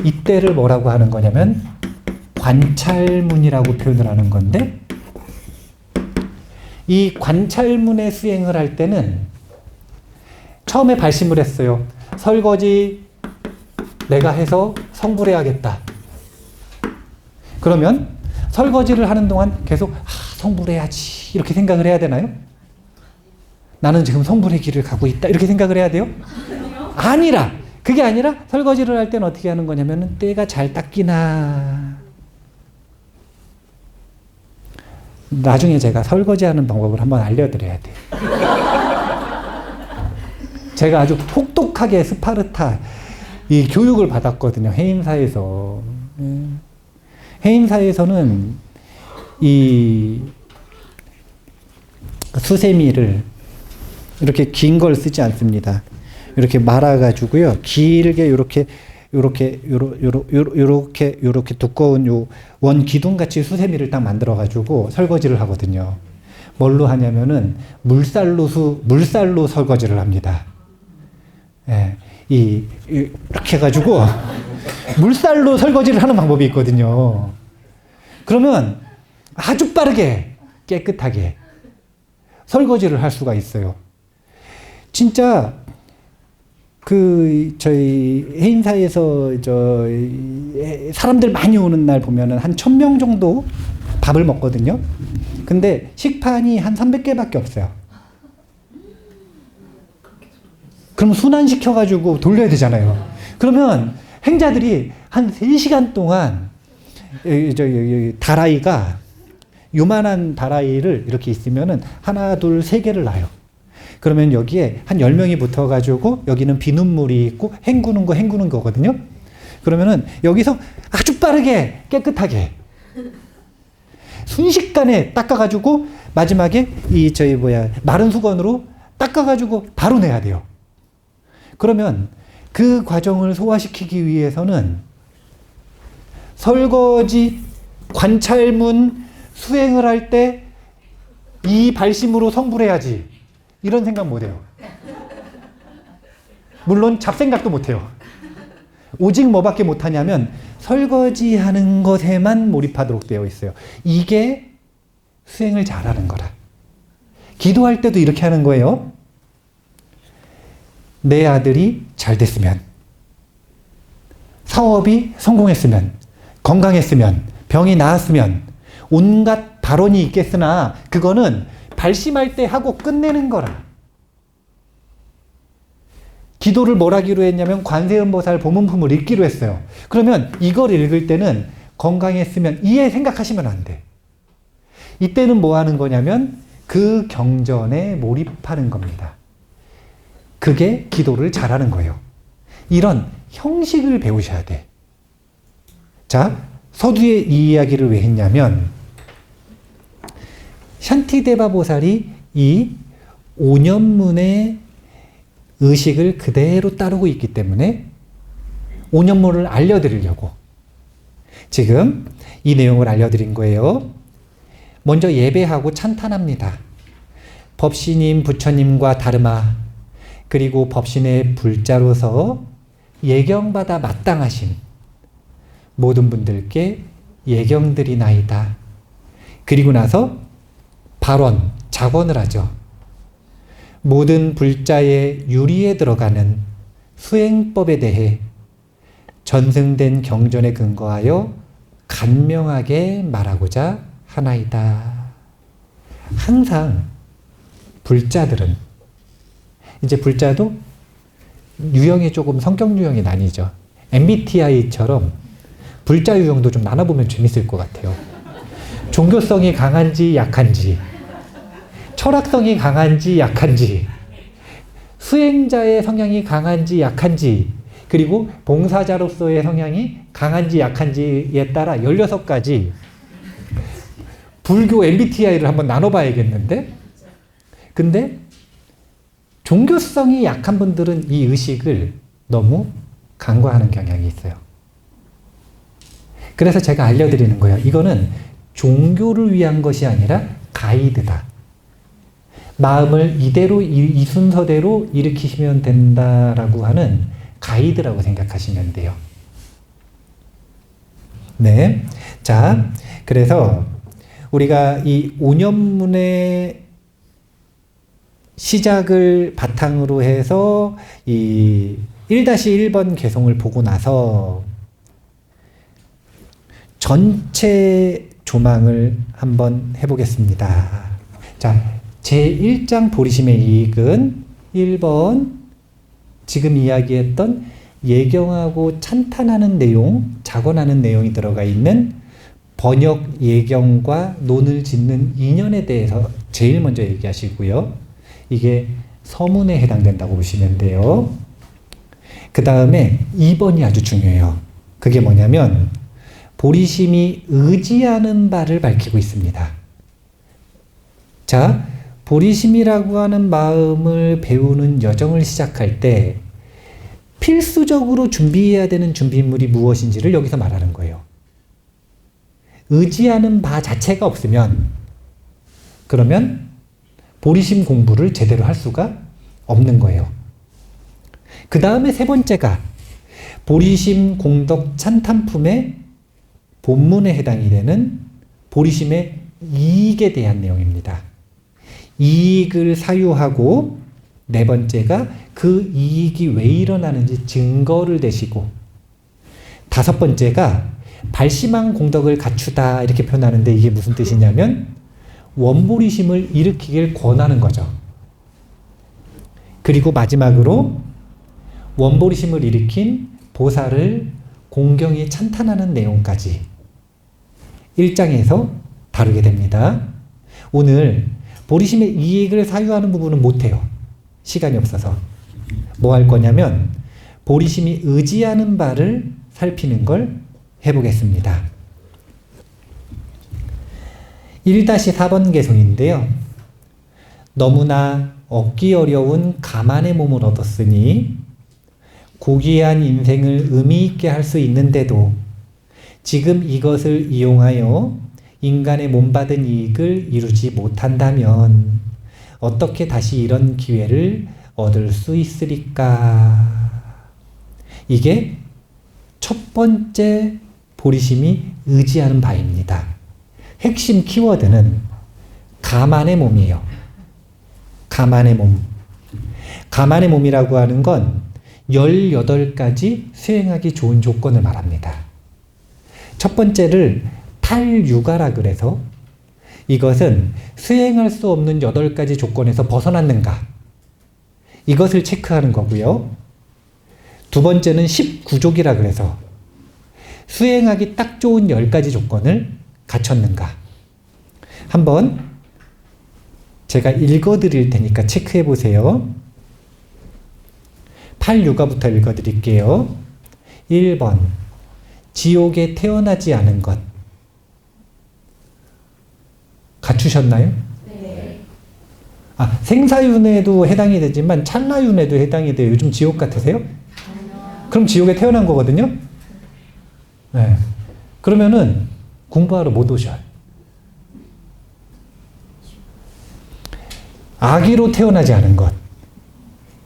이때를 뭐라고 하는 거냐면 관찰문이라고 표현을 하는 건데, 이 관찰문의 수행을 할 때는 처음에 발심을 했어요. 설거지 내가 해서 성불해야겠다. 그러면 설거지를 하는 동안 계속 성불해야지 이렇게 생각을 해야 되나요? 나는 지금 성불의 길을 가고 있다 이렇게 생각을 해야 돼요? 아니라, 그게 아니라 설거지를 할 때는 어떻게 하는 거냐면 때가 잘 닦이나. 나중에 제가 설거지하는 방법을 한번 알려드려야 돼요. 제가 아주 혹독하게 스파르타 이 교육을 받았거든요. 해임사에서. 해임사에서는 이 수세미를 이렇게 긴 걸 쓰지 않습니다. 이렇게 말아가지고요. 길게 요렇게 두꺼운 요 원 기둥같이 수세미를 딱 만들어가지고 설거지를 하거든요. 뭘로 하냐면은 물살로 설거지를 합니다. 예, 이렇게 해가지고 물살로 설거지를 하는 방법이 있거든요. 그러면 아주 빠르게 깨끗하게 설거지를 할 수가 있어요. 진짜 저희 해인사에서 사람들 많이 오는 날 보면은 한 1000명 정도 밥을 먹거든요. 근데 식판이 한 300개밖에 없어요. 그럼 순환시켜가지고 돌려야 되잖아요. 그러면 행자들이 한 3시간 동안 다라이가 요만한 다라이를 이렇게 있으면은 하나, 둘, 3개를 놔요. 그러면 여기에 한 10명이 붙어가지고 여기는 비눗물이 있고 헹구는 거거든요. 그러면은 여기서 아주 빠르게 깨끗하게 순식간에 닦아가지고 마지막에 마른 수건으로 닦아가지고 바로 내야 돼요. 그러면 그 과정을 소화시키기 위해서는 설거지 관찰문 수행을 할 때 이 발심으로 성불해야지. 이런 생각 못해요. 물론 잡생각도 못해요. 오직 뭐밖에 못하냐면 설거지하는 것에만 몰입하도록 되어 있어요. 이게 수행을 잘하는 거라. 기도할 때도 이렇게 하는 거예요. 내 아들이 잘 됐으면, 사업이 성공했으면, 건강했으면, 병이 나았으면, 온갖 발언이 있겠으나 그거는 발심할 때 하고 끝내는 거라. 기도를 뭘 하기로 했냐면 관세음보살 보문품을 읽기로 했어요. 그러면 이걸 읽을 때는 건강했으면 이에 생각하시면 안 돼. 이때는 뭐 하는 거냐면 그 경전에 몰입하는 겁니다. 그게 기도를 잘하는 거예요. 이런 형식을 배우셔야 돼. 자, 서두에 이 이야기를 왜 했냐면 샨티데바 보살이 이 5년문의 의식을 그대로 따르고 있기 때문에 5년문을 알려드리려고 지금 이 내용을 알려드린 거예요. 먼저 예배하고 찬탄합니다. 법신님, 부처님과 다르마, 그리고 법신의 불자로서 예경받아 마땅하신 모든 분들께 예경드리나이다. 그리고 나서 발언, 작언을 하죠. 모든 불자의 유리에 들어가는 수행법에 대해 전승된 경전에 근거하여 간명하게 말하고자 하나이다. 항상 불자들은, 이제 불자도 유형이 조금 성격 유형이 나뉘죠. MBTI처럼 불자 유형도 좀 나눠보면 재밌을 것 같아요. 종교성이 강한지 약한지, 철학성이 강한지 약한지, 수행자의 성향이 강한지 약한지, 그리고 봉사자로서의 성향이 강한지 약한지에 따라 16가지 불교 MBTI를 한번 나눠봐야겠는데? 근데 종교성이 약한 분들은 이 의식을 너무 간과하는 경향이 있어요. 그래서 제가 알려드리는 거예요. 이거는 종교를 위한 것이 아니라 가이드다. 마음을 이대로 이 순서대로 일으키시면 된다라고 하는 가이드라고 생각하시면 돼요. 네. 자, 그래서 우리가 이 5년문의 시작을 바탕으로 해서 이 1-1번 개송을 보고 나서 전체 조망을 한번 해보겠습니다. 자, 제1장 보리심의 이익은 1번 지금 이야기했던 예경하고 찬탄하는 내용, 작언하는 내용이 들어가 있는 번역 예경과 논을 짓는 인연에 대해서 제일 먼저 얘기하시고요. 이게 서문에 해당된다고 보시면 돼요. 그 다음에 2번이 아주 중요해요. 그게 뭐냐면 보리심이 의지하는 바를 밝히고 있습니다. 자, 보리심이라고 하는 마음을 배우는 여정을 시작할 때 필수적으로 준비해야 되는 준비물이 무엇인지를 여기서 말하는 거예요. 의지하는 바 자체가 없으면 그러면 보리심 공부를 제대로 할 수가 없는 거예요. 그 다음에 세 번째가 보리심 공덕 찬탄품의 본문에 해당이 되는 보리심의 이익에 대한 내용입니다. 이익을 사유하고 네 번째가 그 이익이 왜 일어나는지 증거를 대시고 다섯 번째가 발심한 공덕을 갖추다 이렇게 표현하는데 이게 무슨 뜻이냐면 원보리심을 일으키길 권하는 거죠. 그리고 마지막으로 원보리심을 일으킨 보살을 공경히 찬탄하는 내용까지 1장에서 다루게 됩니다. 오늘 보리심의 이익을 사유하는 부분은 못해요. 시간이 없어서. 뭐 할 거냐면 보리심이 의지하는 바를 살피는 걸 해보겠습니다. 1-4번 개송인데요. 너무나 얻기 어려운 가만의 몸을 얻었으니 고귀한 인생을 의미 있게 할 수 있는데도 지금 이것을 이용하여 인간의 몸 받은 이익을 이루지 못한다면 어떻게 다시 이런 기회를 얻을 수 있으리까? 이게 첫 번째 보리심이 의지하는 바입니다. 핵심 키워드는 가만의 몸이에요. 가만의 몸. 가만의 몸이라고 하는 건 18가지 수행하기 좋은 조건을 말합니다. 첫 번째를 탈유가라 그래서 이것은 수행할 수 없는 8가지 조건에서 벗어났는가 이것을 체크하는 거고요. 두 번째는 19족이라 그래서 수행하기 딱 좋은 10가지 조건을 갖췄는가. 한번 제가 읽어드릴 테니까 체크해 보세요. 8유가부터 읽어드릴게요. 1번 지옥에 태어나지 않은 것 갖추셨나요? 네. 생사윤회도 해당이 되지만 찰나윤회도 해당이 돼요. 요즘 지옥 같으세요? 그럼 지옥에 태어난 거거든요? 네. 그러면은 공부하러 못 오셔요. 아기로 태어나지 않은 것.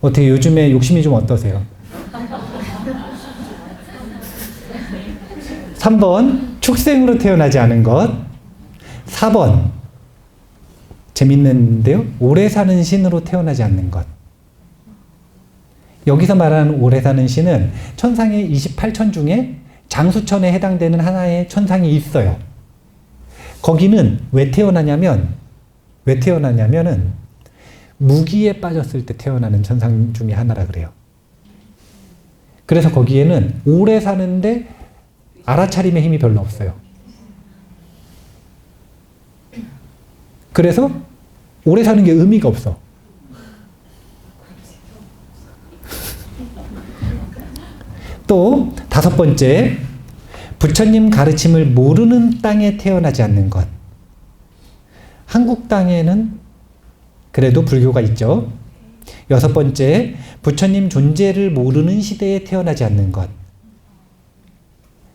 어떻게 요즘에 욕심이 좀 어떠세요? 3번 축생으로 태어나지 않은 것. 4번 재밌는데요. 오래 사는 신으로 태어나지 않는 것. 여기서 말하는 오래 사는 신은 천상의 28천 중에 장수천에 해당되는 하나의 천상이 있어요. 거기는 왜 태어나냐면은 무기에 빠졌을 때 태어나는 천상 중에 하나라 그래요. 그래서 거기에는 오래 사는데 알아차림의 힘이 별로 없어요. 그래서 오래 사는 게 의미가 없어. 또 5번째, 부처님 가르침을 모르는 땅에 태어나지 않는 것. 한국 땅에는 그래도 불교가 있죠. 6번째, 부처님 존재를 모르는 시대에 태어나지 않는 것.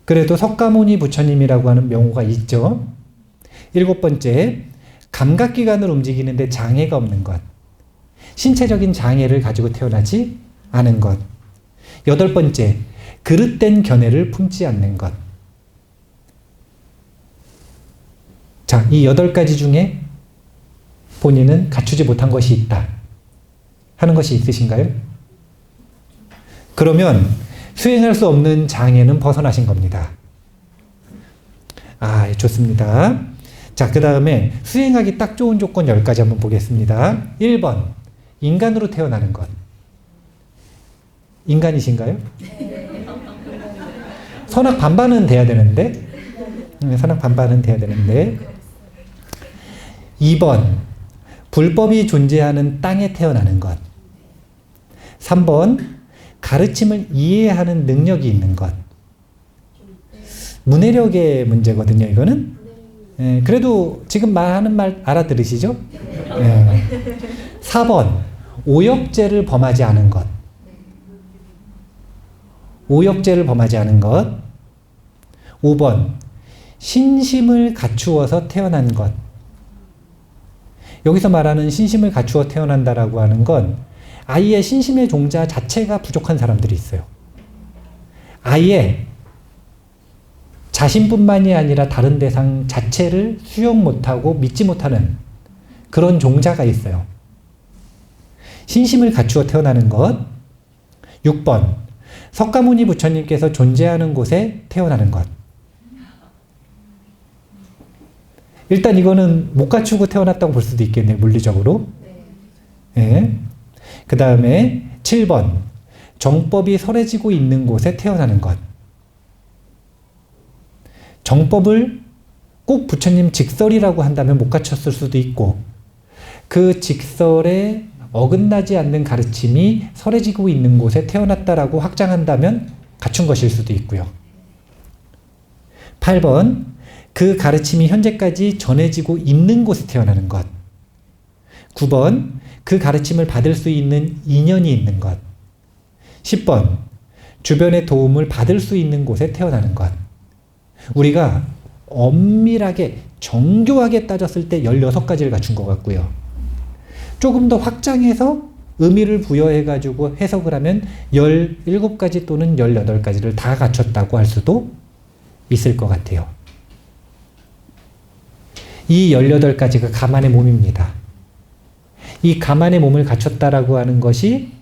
그래도 석가모니 부처님이라고 하는 명호가 있죠. 7번째, 감각기관을 움직이는데 장애가 없는 것. 신체적인 장애를 가지고 태어나지 않은 것. 8번째, 그릇된 견해를 품지 않는 것. 자, 이 8가지 중에 본인은 갖추지 못한 것이 있다 하는 것이 있으신가요? 그러면 수행할 수 없는 장애는 벗어나신 겁니다. 좋습니다. 자, 그 다음에 수행하기 딱 좋은 조건 10가지 한번 보겠습니다. 1번, 인간으로 태어나는 것. 인간이신가요? 선악 반반은 돼야 되는데, 선악 반반은 돼야 되는데. 2번, 불법이 존재하는 땅에 태어나는 것. 3번, 가르침을 이해하는 능력이 있는 것. 문해력의 문제거든요, 이거는. 그래도 지금 말하는 말 알아들으시죠? 4번, 오역죄를 범하지 않은 것. 오역죄를 범하지 않은 것. 5번, 신심을 갖추어서 태어난 것. 여기서 말하는 신심을 갖추어 태어난다라고 하는 건 아예 신심의 종자 자체가 부족한 사람들이 있어요. 아예 자신뿐만이 아니라 다른 대상 자체를 수용 못하고 믿지 못하는 그런 종자가 있어요. 신심을 갖추어 태어나는 것. 6번, 석가모니 부처님께서 존재하는 곳에 태어나는 것. 일단 이거는 못 갖추고 태어났다고 볼 수도 있겠네요. 물리적으로. 네. 그 다음에 7번, 정법이 설해지고 있는 곳에 태어나는 것. 정법을 꼭 부처님 직설이라고 한다면 못 갖췄을 수도 있고 그 직설에 어긋나지 않는 가르침이 설해지고 있는 곳에 태어났다라고 확장한다면 갖춘 것일 수도 있고요. 8번, 그 가르침이 현재까지 전해지고 있는 곳에 태어나는 것. 9번, 그 가르침을 받을 수 있는 인연이 있는 것. 10번, 주변의 도움을 받을 수 있는 곳에 태어나는 것. 우리가 엄밀하게 정교하게 따졌을 때 16가지를 갖춘 것 같고요. 조금 더 확장해서 의미를 부여해가지고 해석을 하면 17가지 또는 18가지를 다 갖췄다고 할 수도 있을 것 같아요. 이 18가지가 가만의 몸입니다. 이 가만의 몸을 갖췄다라고 하는 것이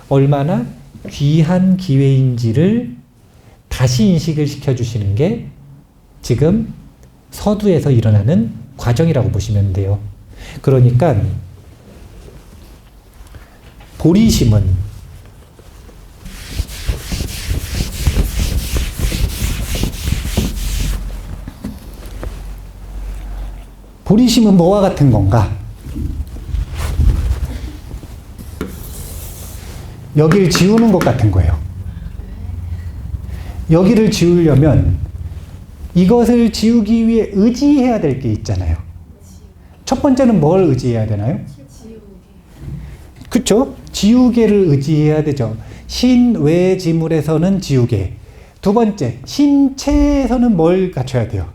얼마나 귀한 기회인지를 다시 인식을 시켜주시는 게 지금 서두에서 일어나는 과정이라고 보시면 돼요. 그러니까 보리심은 뭐와 같은 건가? 여기를 지우는 것 같은 거예요. 여기를 지우려면 이것을 지우기 위해 의지해야 될 게 있잖아요. 첫 번째는 뭘 의지해야 되나요? 그쵸? 지우개를 의지해야 되죠. 신외지물에서는 지우개. 두 번째, 신체에서는 뭘 갖춰야 돼요?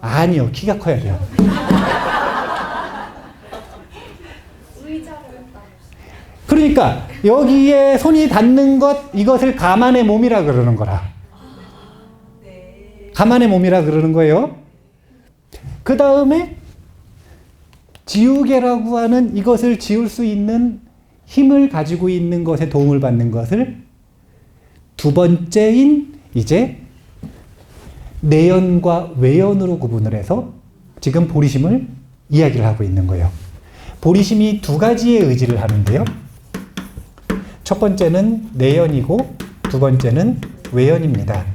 아니요, 키가 커야 돼요. 그러니까 여기에 손이 닿는 것, 이것을 가만의 몸이라 그러는 거라. 가만의 몸이라 그러는 거예요. 그 다음에 지우개라고 하는 이것을 지울 수 있는 힘을 가지고 있는 것에 도움을 받는 것을 두 번째인 이제 내연과 외연으로 구분을 해서 지금 보리심을 이야기를 하고 있는 거예요. 보리심이 두 가지의 의지를 하는데요. 첫 번째는 내연이고 두 번째는 외연입니다.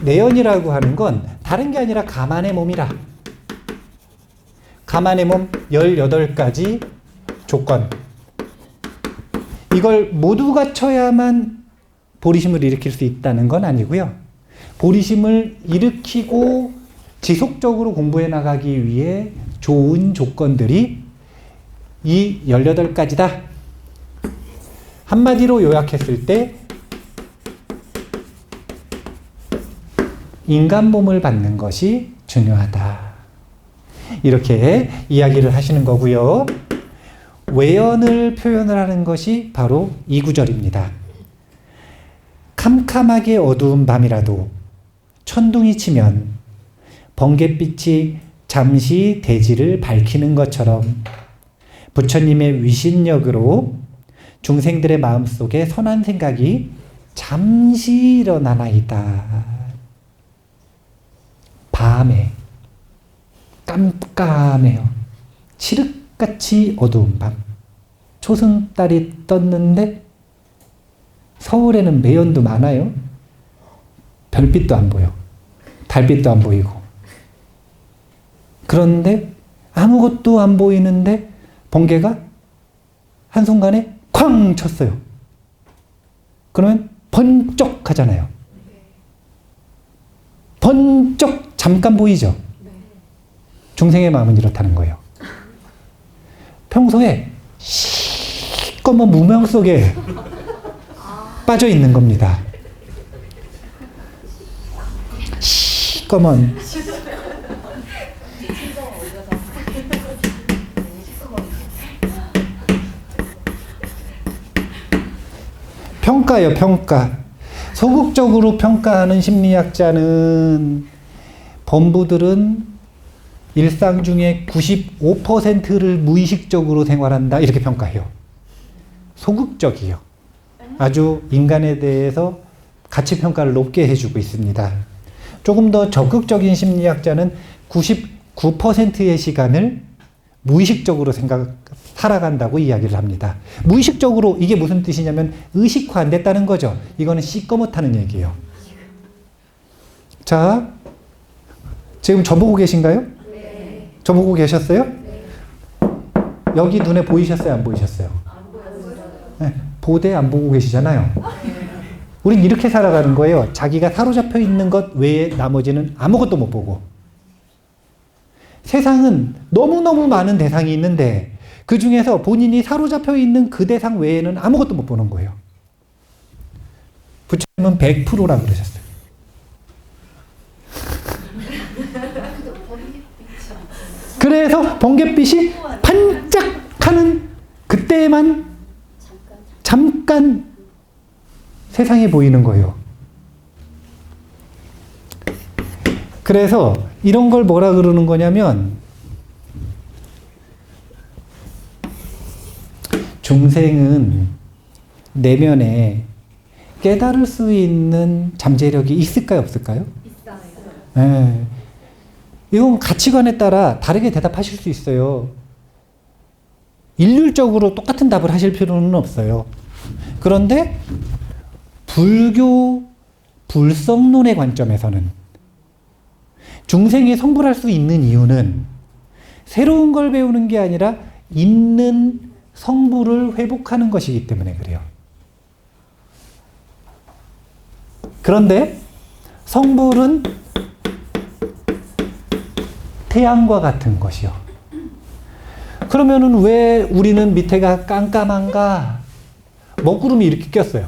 내연이라고 하는 건 다른 게 아니라 가만의 몸이라. 가만의 몸 18가지 조건. 이걸 모두 갖춰야만 보리심을 일으킬 수 있다는 건 아니고요. 보리심을 일으키고 지속적으로 공부해 나가기 위해 좋은 조건들이 이 18가지다. 한마디로 요약했을 때 인간 몸을 받는 것이 중요하다. 이렇게 이야기를 하시는 거고요. 외연을 표현을 하는 것이 바로 이 구절입니다. 캄캄하게 어두운 밤이라도 천둥이 치면 번갯빛이 잠시 대지를 밝히는 것처럼 부처님의 위신력으로 중생들의 마음속에 선한 생각이 잠시 일어나나이다. 밤에 깜깜해요. 칠흑같이 어두운 밤. 초승달이 떴는데 서울에는 매연도 많아요. 별빛도 안 보여. 달빛도 안 보이고. 그런데 아무것도 안 보이는데 번개가 한순간에 쾅 쳤어요. 그러면 번쩍 하잖아요. 번쩍 잠깐 보이죠? 중생의 마음은 이렇다는 거예요. 평소에 시꺼먼 무명 속에 빠져 있는 겁니다. 시꺼먼. 평가요, 평가. 소극적으로 평가하는 심리학자는 범부들은 일상 중에 95%를 무의식적으로 생활한다 이렇게 평가해요. 소극적이요. 아주 인간에 대해서 가치평가를 높게 해주고 있습니다. 조금 더 적극적인 심리학자는 99%의 시간을 무의식적으로 살아간다고 이야기를 합니다. 무의식적으로 이게 무슨 뜻이냐면 의식화 안 됐다는 거죠. 이거는 시꺼멓다는 얘기예요. 자, 지금 저보고 계신가요? 네. 저보고 계셨어요? 네. 여기 눈에 보이셨어요? 안 보이셨어요? 안 보였어요. 네, 보대 안 보고 계시잖아요. 우린 이렇게 살아가는 거예요. 자기가 사로잡혀 있는 것 외에 나머지는 아무것도 못 보고. 세상은 너무너무 많은 대상이 있는데 그 중에서 본인이 사로잡혀 있는 그 대상 외에는 아무것도 못 보는 거예요. 부처님은 100%라 그러셨어요. 그래서 번갯빛이 반짝하는 그때만 잠깐 세상이 보이는 거예요. 그래서 이런 걸 뭐라 그러는 거냐면 중생은 내면에 깨달을 수 있는 잠재력이 있을까요, 없을까요? 있어요. 네. 이건 가치관에 따라 다르게 대답하실 수 있어요. 일률적으로 똑같은 답을 하실 필요는 없어요. 그런데 불교 불성론의 관점에서는 중생이 성불할 수 있는 이유는 새로운 걸 배우는 게 아니라 있는 성불을 회복하는 것이기 때문에 그래요. 그런데 성불은 태양과 같은 것이요. 그러면은 왜 우리는 밑에가 깜깜한가? 먹구름이 이렇게 꼈어요.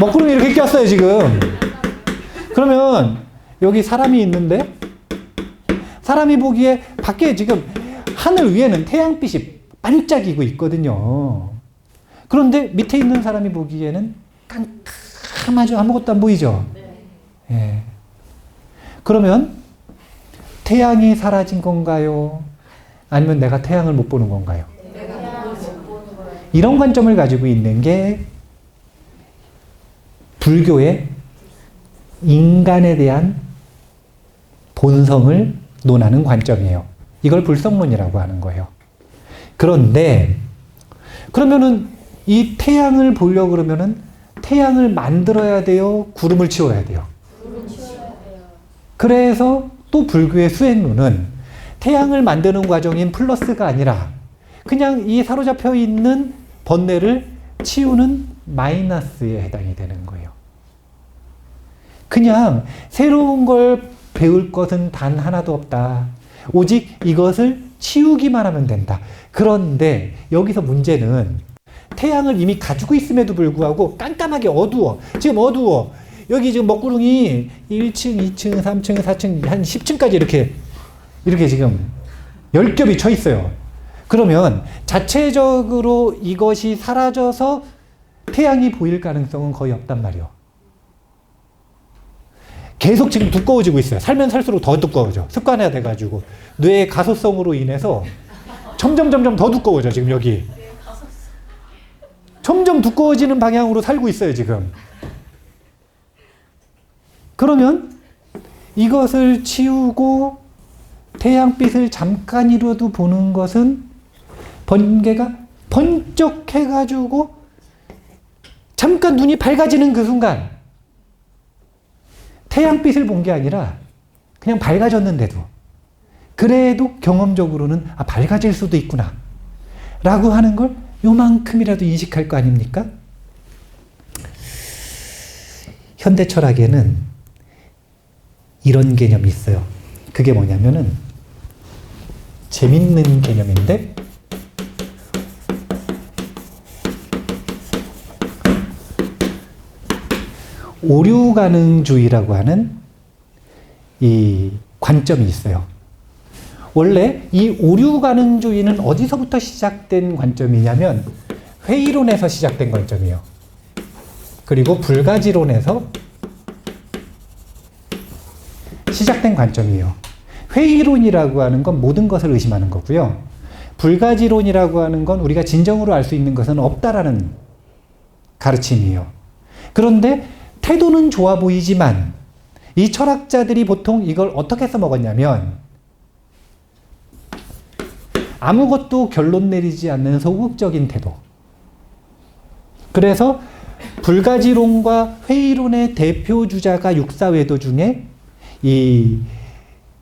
먹구름이 이렇게 꼈어요, 지금. 그러면 여기 사람이 있는데 사람이 보기에 밖에 지금 하늘 위에는 태양빛이 반짝이고 있거든요. 그런데 밑에 있는 사람이 보기에는 깜깜하죠. 아무것도 안 보이죠. 예. 그러면 태양이 사라진 건가요? 아니면 내가 태양을 못 보는 건가요? 이런 관점을 가지고 있는 게 불교의 인간에 대한 본성을 논하는 관점이에요. 이걸 불성론이라고 하는 거예요. 그런데 그러면은 이 태양을 보려고 그러면은 태양을 만들어야 돼요? 구름을 치워야 돼요? 그래서 또 불교의 수행론은 태양을 만드는 과정인 플러스가 아니라 그냥 이 사로잡혀 있는 번뇌를 치우는 마이너스에 해당이 되는 거예요. 그냥 새로운 걸 배울 것은 단 하나도 없다. 오직 이것을 치우기만 하면 된다. 그런데 여기서 문제는 태양을 이미 가지고 있음에도 불구하고 깜깜하게 어두워. 지금 어두워. 여기 지금 먹구름이 1층, 2층, 3층, 4층, 한 10층까지 이렇게 지금 10겹이 쳐 있어요. 그러면 자체적으로 이것이 사라져서 태양이 보일 가능성은 거의 없단 말이에요. 계속 지금 두꺼워지고 있어요. 살면 살수록 더 두꺼워져. 습관화 돼가지고. 뇌의 가소성으로 인해서 점점 더 두꺼워져, 지금 여기. 점점 두꺼워지는 방향으로 살고 있어요, 지금. 그러면 이것을 치우고 태양빛을 잠깐이라도 보는 것은 번개가 번쩍해가지고 잠깐 눈이 밝아지는 그 순간 태양빛을 본 게 아니라 그냥 밝아졌는데도 그래도 경험적으로는 밝아질 수도 있구나 라고 하는 걸 요만큼이라도 인식할 거 아닙니까? 현대 철학에는 이런 개념이 있어요. 그게 뭐냐면은 재밌는 개념인데 오류가능주의라고 하는 이 관점이 있어요. 원래 이 오류가능주의는 어디서부터 시작된 관점이냐면 회의론에서 시작된 관점이에요. 그리고 불가지론에서 시작된 관점이에요. 회의론이라고 하는 건 모든 것을 의심하는 거고요. 불가지론이라고 하는 건 우리가 진정으로 알 수 있는 것은 없다라는 가르침이에요. 그런데 태도는 좋아 보이지만 이 철학자들이 보통 이걸 어떻게 써먹었냐면 아무것도 결론 내리지 않는 소극적인 태도. 그래서 불가지론과 회의론의 대표 주자가 육사외도 중에 이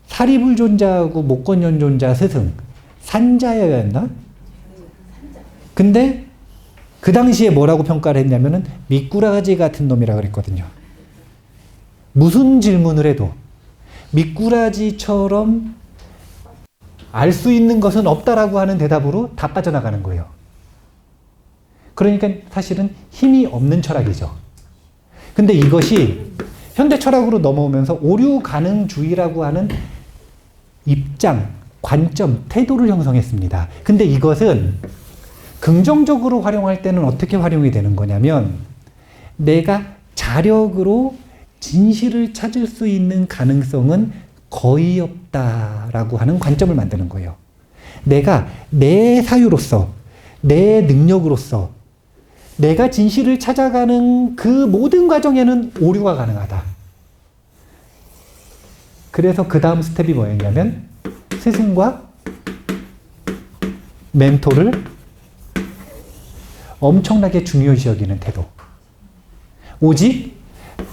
사리불존자하고 목건연존자 스승 산자여였나? 근데 그 당시에 뭐라고 평가를 했냐면은 미꾸라지 같은 놈이라 그랬거든요. 무슨 질문을 해도 미꾸라지처럼 알 수 있는 것은 없다라고 하는 대답으로 다 빠져나가는 거예요. 그러니까 사실은 힘이 없는 철학이죠. 근데 이것이 현대 철학으로 넘어오면서 오류 가능주의라고 하는 입장, 관점, 태도를 형성했습니다. 근데 이것은 긍정적으로 활용할 때는 어떻게 활용이 되는 거냐면 내가 자력으로 진실을 찾을 수 있는 가능성은 거의 없다라고 하는 관점을 만드는 거예요. 내가 내 사유로서, 내 능력으로서 내가 진실을 찾아가는 그 모든 과정에는 오류가 가능하다. 그래서 그 다음 스텝이 뭐였냐면 스승과 멘토를 엄청나게 중요시 여기는 태도. 오직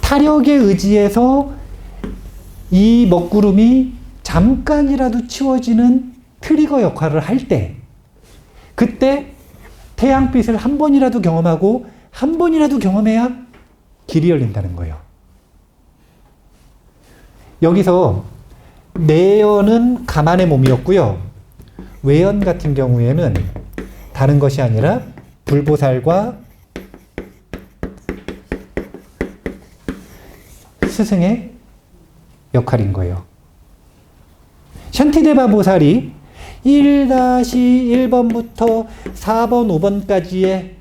타력에 의지해서 이 먹구름이 잠깐이라도 치워지는 트리거 역할을 할 때, 그때 태양빛을 한 번이라도 경험하고 한 번이라도 경험해야 길이 열린다는 거예요. 여기서 내연은 가만의 몸이었고요. 외연 같은 경우에는 다른 것이 아니라 불보살과 스승의 역할인 거예요. 샨티데바 보살이 1-1번부터 4번, 5번까지의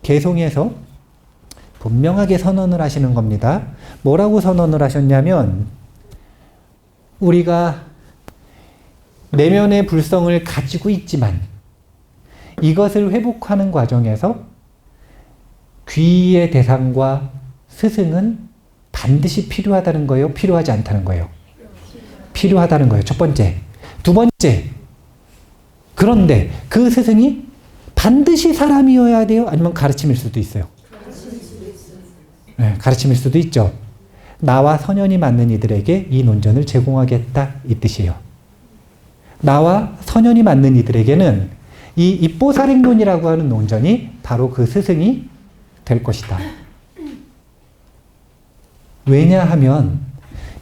개송에서 분명하게 선언을 하시는 겁니다. 뭐라고 선언을 하셨냐면 우리가 내면의 불성을 가지고 있지만 이것을 회복하는 과정에서 귀의 대상과 스승은 반드시 필요하다는 거예요? 필요하지 않다는 거예요? 필요하다는 거예요. 첫 번째. 두 번째. 그런데 그 스승이 반드시 사람이어야 돼요? 아니면 가르침일 수도 있어요? 네, 가르침일 수도 있죠. 나와 선연이 맞는 이들에게 이 논전을 제공하겠다 이 뜻이에요. 나와 선연이 맞는 이들에게는 이 입보살행론이라고 하는 논전이 바로 그 스승이 될 것이다. 왜냐하면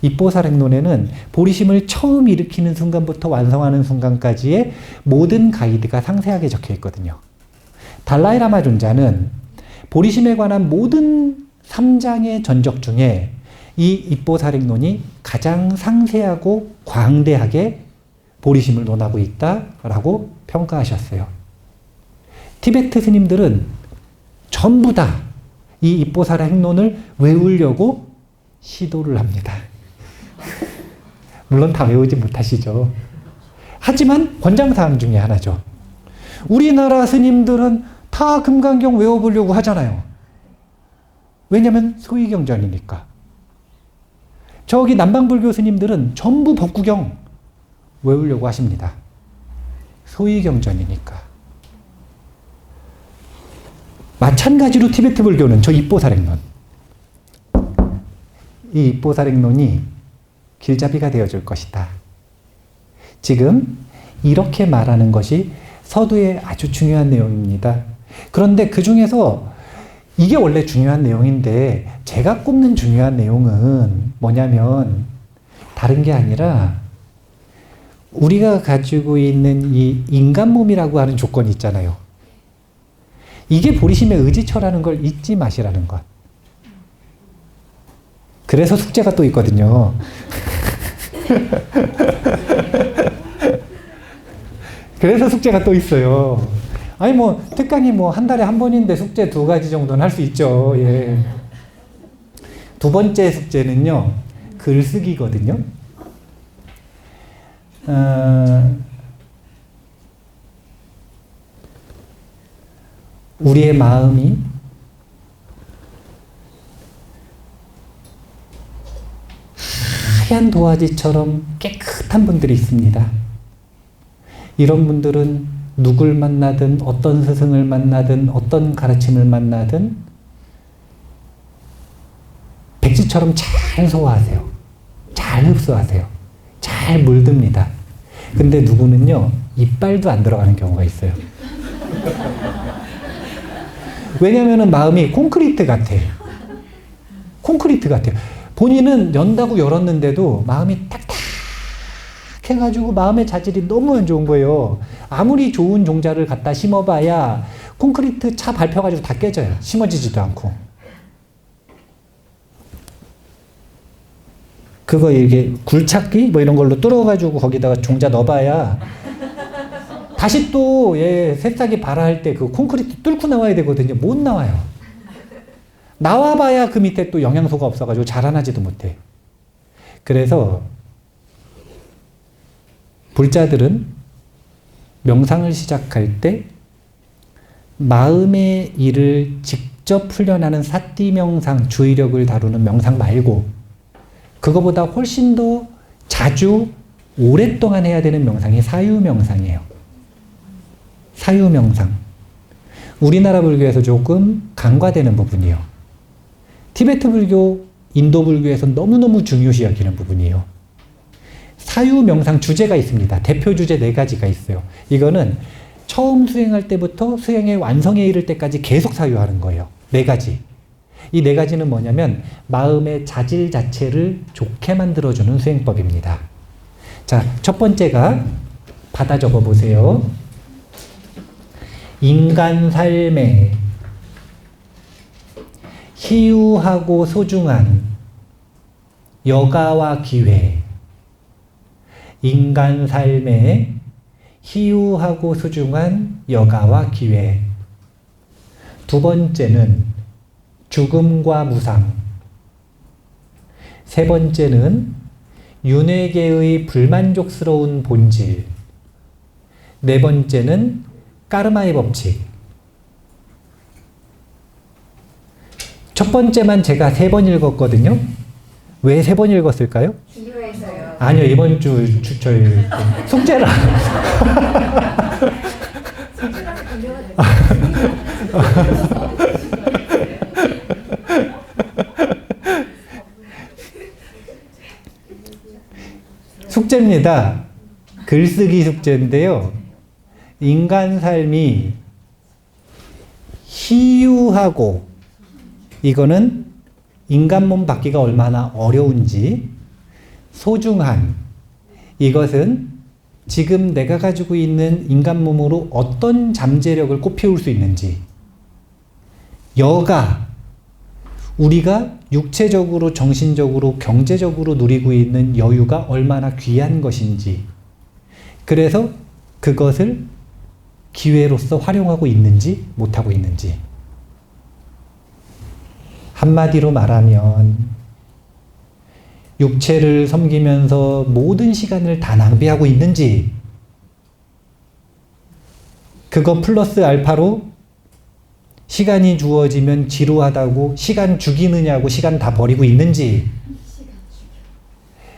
입보살행론에는 보리심을 처음 일으키는 순간부터 완성하는 순간까지의 모든 가이드가 상세하게 적혀 있거든요. 달라이라마 존자는 보리심에 관한 모든 3장의 전적 중에 이 입보살행론이 가장 상세하고 광대하게 보리심을 논하고 있다라고 평가하셨어요. 티베트 스님들은 전부 다 이 입보살행론을 외우려고 시도를 합니다. 물론 다 외우지 못하시죠. 하지만 권장사항 중에 하나죠. 우리나라 스님들은 다 금강경 외워보려고 하잖아요. 왜냐하면 소위경전이니까. 저기 남방불교 스님들은 전부 법구경 외우려고 하십니다. 소위경전이니까. 마찬가지로 티베트 불교는 저 입보살행론. 이 입보살행론이 길잡이가 되어줄 것이다. 지금 이렇게 말하는 것이 서두의 아주 중요한 내용입니다. 그런데 그 중에서 이게 원래 중요한 내용인데 제가 꼽는 중요한 내용은 뭐냐면 다른 게 아니라 우리가 가지고 있는 이 인간 몸이라고 하는 조건이 있잖아요. 이게 보리심의 의지처라는 걸 잊지 마시라는 것. 그래서 숙제가 또 있거든요. 그래서 숙제가 또 있어요. 아니 뭐 특강이 뭐 한 달에 한 번인데 숙제 2가지 정도는 할 수 있죠. 예. 두 번째 숙제는요. 글쓰기거든요. 우리의 마음이 하얀 도화지처럼 깨끗한 분들이 있습니다. 이런 분들은 누굴 만나든 어떤 스승을 만나든 어떤 가르침을 만나든 백지처럼 잘 소화하세요. 잘 흡수하세요. 잘 물듭니다. 근데 누구는요 이빨도 안 들어가는 경우가 있어요. 왜냐면은 마음이 콘크리트 같아. 콘크리트 같아요. 본인은 연다고 열었는데도 마음이 딱딱 해가지고 마음의 자질이 너무 안 좋은 거예요. 아무리 좋은 종자를 갖다 심어봐야 콘크리트 차 밟혀가지고 다 깨져요. 심어지지도 않고. 그거 이게 굴착기 뭐 이런 걸로 뚫어가지고 거기다가 종자 넣어봐야 다시 또 새싹이 발화할 때 그 콘크리트 뚫고 나와야 되거든요. 못 나와요. 나와봐야 그 밑에 또 영양소가 없어가지고 자라나지도 못해. 그래서 불자들은 명상을 시작할 때 마음의 일을 직접 훈련하는 사띠 명상, 주의력을 다루는 명상 말고 그거보다 훨씬 더 자주 오랫동안 해야 되는 명상이 사유 명상이에요. 사유 명상. 우리나라 불교에서 조금 간과되는 부분이에요. 티베트 불교, 인도 불교에서 너무너무 중요시 여기는 부분이에요. 사유 명상 주제가 있습니다. 대표 주제 4가지가 있어요. 이거는 처음 수행할 때부터 수행의 완성에 이를 때까지 계속 사유하는 거예요. 4가지. 이 4가지는 뭐냐면 마음의 자질 자체를 좋게 만들어주는 수행법입니다. 자, 첫 번째가 받아 적어 보세요. 인간 삶에 희유하고 소중한 여가와 기회. 인간 삶에 희유하고 소중한 여가와 기회. 두 번째는 죽음과 무상. 세 번째는 윤회계의 불만족스러운 본질. 네 번째는 까르마의 법칙. 첫 번째만 제가 3번 읽었거든요. 왜 3번 읽었을까요? 비유해서요. 아니요, 이번 주 저희 숙제를 숙제입니다. 글쓰기 숙제인데요. 인간 삶이 희유하고, 이거는 인간 몸 받기가 얼마나 어려운지, 소중한, 이것은 지금 내가 가지고 있는 인간 몸으로 어떤 잠재력을 꽃피울 수 있는지, 여가, 우리가 육체적으로, 정신적으로, 경제적으로 누리고 있는 여유가 얼마나 귀한 것인지, 그래서 그것을 기회로서 활용하고 있는지 못하고 있는지. 한마디로 말하면 육체를 섬기면서 모든 시간을 다 낭비하고 있는지, 그거 플러스 알파로 시간이 주어지면 지루하다고 시간 죽이느냐고 시간 다 버리고 있는지,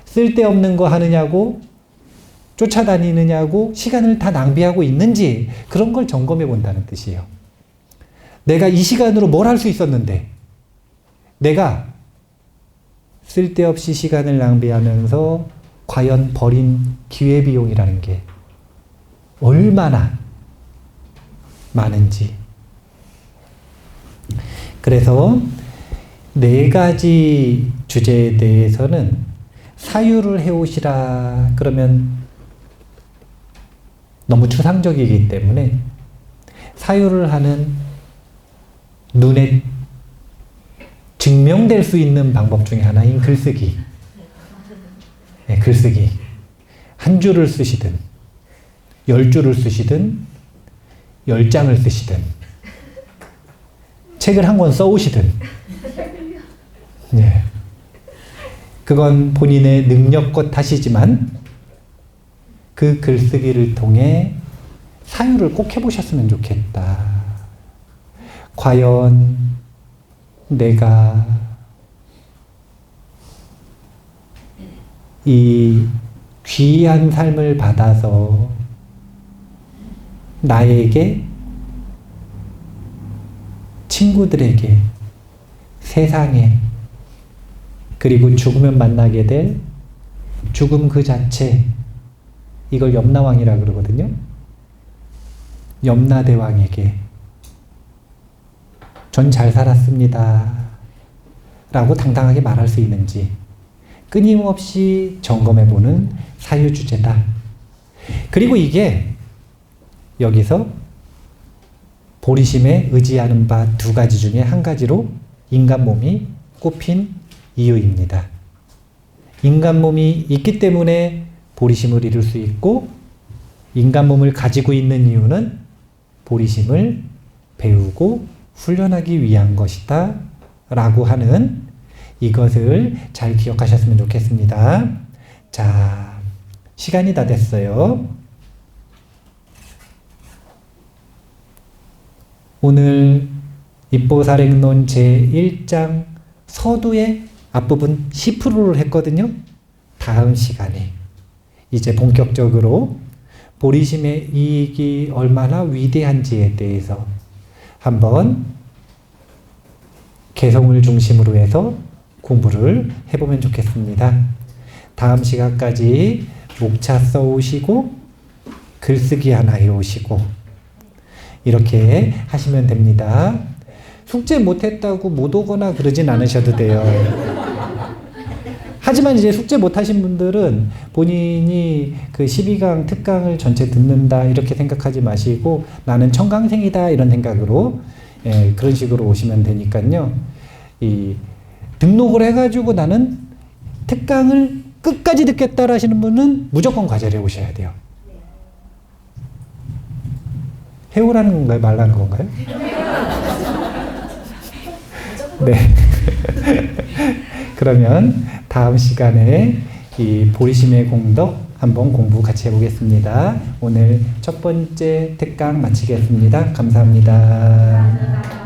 쓸데없는 거 하느냐고 쫓아다니느냐고 시간을 다 낭비하고 있는지, 그런 걸 점검해 본다는 뜻이에요. 내가 이 시간으로 뭘 할 수 있었는데, 내가 쓸데없이 시간을 낭비하면서 과연 버린 기회비용이라는 게 얼마나 많은지. 그래서 4가지 주제에 대해서는 사유를 해오시라 그러면 너무 추상적이기 때문에 사유를 하는 눈에 증명될 수 있는 방법 중에 하나인 글쓰기. 네, 글쓰기. 한 줄을 쓰시든 10줄을 쓰시든 10장을 쓰시든 책을 한 권 써오시든, 네. 그건 본인의 능력껏 하시지만 그 글쓰기를 통해 사유를 꼭 해보셨으면 좋겠다. 과연 내가 이 귀한 삶을 받아서 나에게, 친구들에게, 세상에, 그리고 죽으면 만나게 될 죽음 그 자체, 이걸 염라왕이라 그러거든요. 염라대왕에게 전 잘 살았습니다 라고 당당하게 말할 수 있는지 끊임없이 점검해보는 사유주제다. 그리고 이게 여기서 보리심에 의지하는 바 두 가지 중에 한 가지로 인간 몸이 꼽힌 이유입니다. 인간 몸이 있기 때문에 보리심을 이룰 수 있고, 인간 몸을 가지고 있는 이유는 보리심을 배우고 훈련하기 위한 것이다 라고 하는 이것을 잘 기억하셨으면 좋겠습니다. 자, 시간이 다 됐어요. 오늘 입보사랭론 제1장 서두의 앞부분 10%를 했거든요. 다음 시간에 이제 본격적으로 보리심의 이익이 얼마나 위대한지에 대해서 한번 개성을 중심으로 해서 공부를 해보면 좋겠습니다. 다음 시간까지 목차 써오시고 글쓰기 하나 해오시고 이렇게 하시면 됩니다. 숙제 못했다고 못 오거나 그러진 않으셔도 돼요. 하지만 이제 숙제 못하신 분들은 본인이 그 12강 특강을 전체 듣는다 이렇게 생각하지 마시고 나는 청강생이다 이런 생각으로 그런 식으로 오시면 되니까요. 이 등록을 해가지고 나는 특강을 끝까지 듣겠다 하시는 분은 무조건 과제를 해오셔야 돼요. 해오라는 건가요? 말라는 건가요? 네. 그러면 다음 시간에 이 보리심의 공덕 한번 공부 같이 해보겠습니다. 오늘 첫 번째 특강 마치겠습니다. 감사합니다.